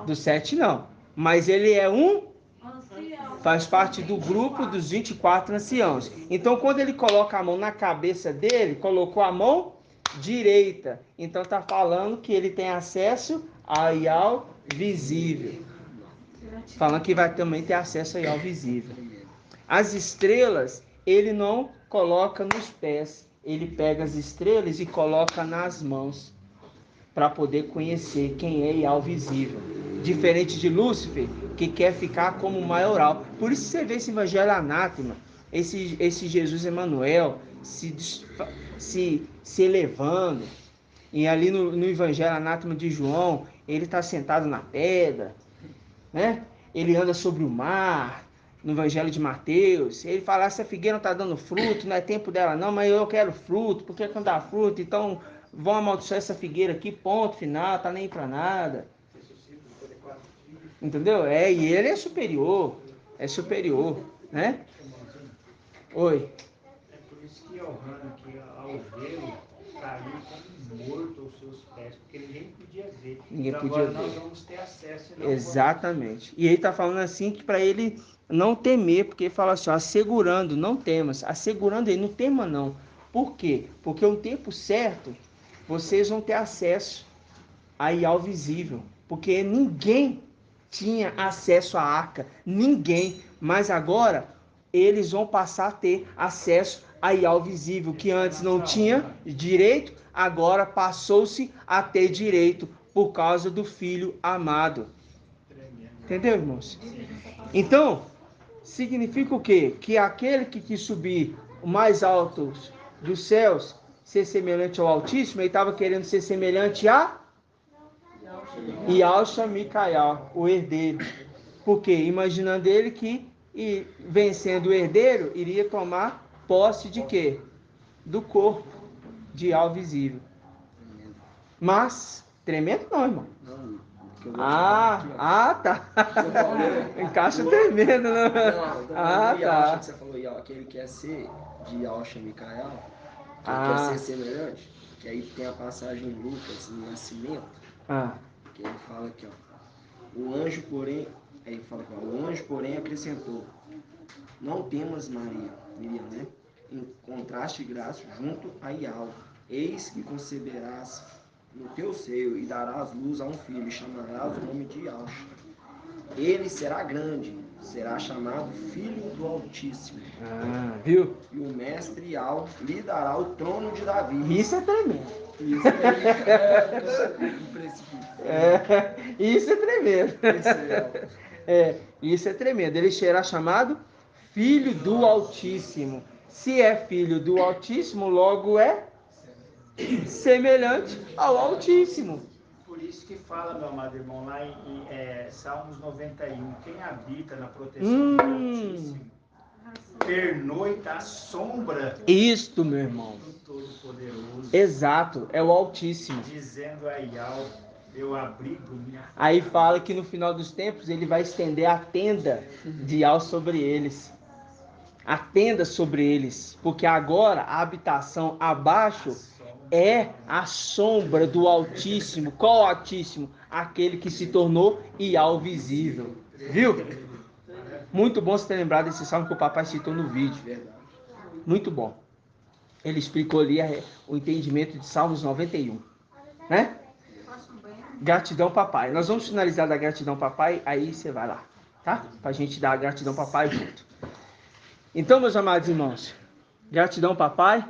Do 7 não. Mas ele é um... Faz parte do grupo dos 24 anciãos. Então, quando ele coloca a mão na cabeça dele, colocou a mão direita. Então, está falando que ele tem acesso a Ial visível. Falando que vai também ter acesso a Ial visível. As estrelas, ele não coloca nos pés. Ele pega as estrelas e coloca nas mãos. Para poder conhecer quem é Ial visível. Diferente de Lúcifer, que quer ficar como maioral. Por isso você vê esse evangelho anátema, esse Jesus Emanuel se elevando. E ali no evangelho anátema de João, ele está sentado na pedra, né? Ele anda sobre o mar. No evangelho de Mateus, ele fala, essa figueira não está dando fruto, não é tempo dela não, mas eu quero fruto, porque não dá fruto, então vão amaldiçoar essa figueira aqui, ponto final, tá nem para nada. Entendeu? E ele é superior, né? Oi. É por isso que Iohana, que ao vê-lo, caiu como morto aos seus pés, porque ninguém podia ver. Agora nós vamos ter acesso. Exatamente. E ele está falando assim que para ele não temer, porque ele fala assim, assegurando, não temas. Assegurando ele, não tema não. Por quê? Porque no tempo certo, vocês vão ter acesso a Ial visível. Porque ninguém tinha acesso à arca. Ninguém. Mas agora, eles vão passar a ter acesso a Ial visível, que antes não tinha direito, agora passou-se a ter direito por causa do Filho amado. Entendeu, irmãos? Então, significa o quê? Que aquele que quis subir o mais alto dos céus, ser semelhante ao Altíssimo, ele estava querendo ser semelhante a Yalcha Micael, o herdeiro. Por quê? Imaginando ele que, vencendo o herdeiro, iria tomar posse de quê? Do corpo de Yal visível. Mas, tremendo não, irmão. Tá. Encaixa tremendo, né? Tá. Você falou, que ele quer ser de Yalcha Micael, que ele quer ser semelhante, que aí tem a passagem em Lucas, no Nascimento, que ele fala aqui, o anjo, porém, acrescentou, não temas, Miriam, né? Encontraste graça junto a Yal, eis que conceberás no teu seio e darás luz a um filho, e chamarás o nome de Yalcha. Ele será grande, será chamado Filho do Altíssimo. Viu? E o mestre Yal lhe dará o trono de Davi. Isso é tremendo. Isso é tremendo. Isso é tremendo. Ele será chamado Filho do Altíssimo. Se é Filho do Altíssimo, logo é semelhante ao Altíssimo. Por isso que fala, meu amado irmão, lá em Salmos 91, quem habita na proteção do Altíssimo pernoita à sombra Isto, meu irmão. do Todo-Poderoso. Exato, é o Altíssimo. Dizendo a Yal, eu abrigo minha... Aí fala que no final dos tempos ele vai estender a tenda de Yal sobre eles. A tenda sobre eles. Porque agora a habitação abaixo é a sombra do Altíssimo. Qual o Altíssimo? Aquele que se tornou Yal visível. Viu? Muito bom você ter lembrado desse salmo que o papai citou no vídeo. Muito bom. Ele explicou ali o entendimento de Salmos 91. Né? Gratidão, papai. Nós vamos finalizar da gratidão, papai. Aí você vai lá. Tá? Pra gente dar a gratidão, papai, junto. Então, meus amados irmãos. Gratidão, papai.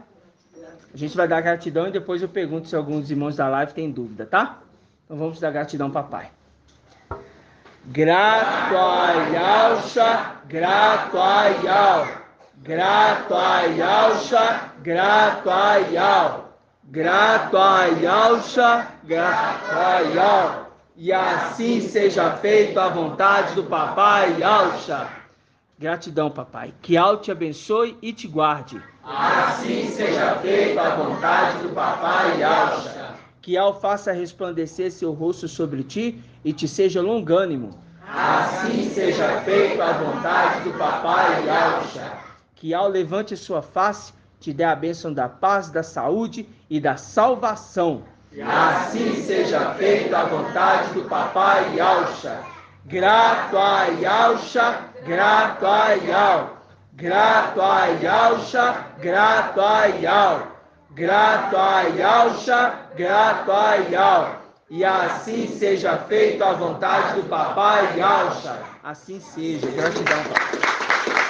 A gente vai dar gratidão e depois eu pergunto se alguns irmãos da live têm dúvida, tá? Então vamos dar gratidão, papai. Grato a Yalcha, grato a Yal. Grato a Yalcha, grato a Yal. Grato a Yalcha, grato a Yal. E assim seja feito a vontade do papai Yalcha. Gratidão, papai. Que Yal te abençoe e te guarde. Assim seja feita a vontade do papai Yalcha. Que Yal faça resplandecer seu rosto sobre ti e te seja longânimo. Assim seja feita a vontade do papai Yalcha. Que Yal levante sua face, te dê a bênção da paz, da saúde e da salvação. Assim seja feita a vontade do papai Yalcha. Grato a Yalcha, grato a Yal. Grato a Yalcha, grato a Yal. Grato a Yalcha, grato a Yal. E assim seja feita a vontade do papai Yalcha. Assim seja. Gratidão, papai.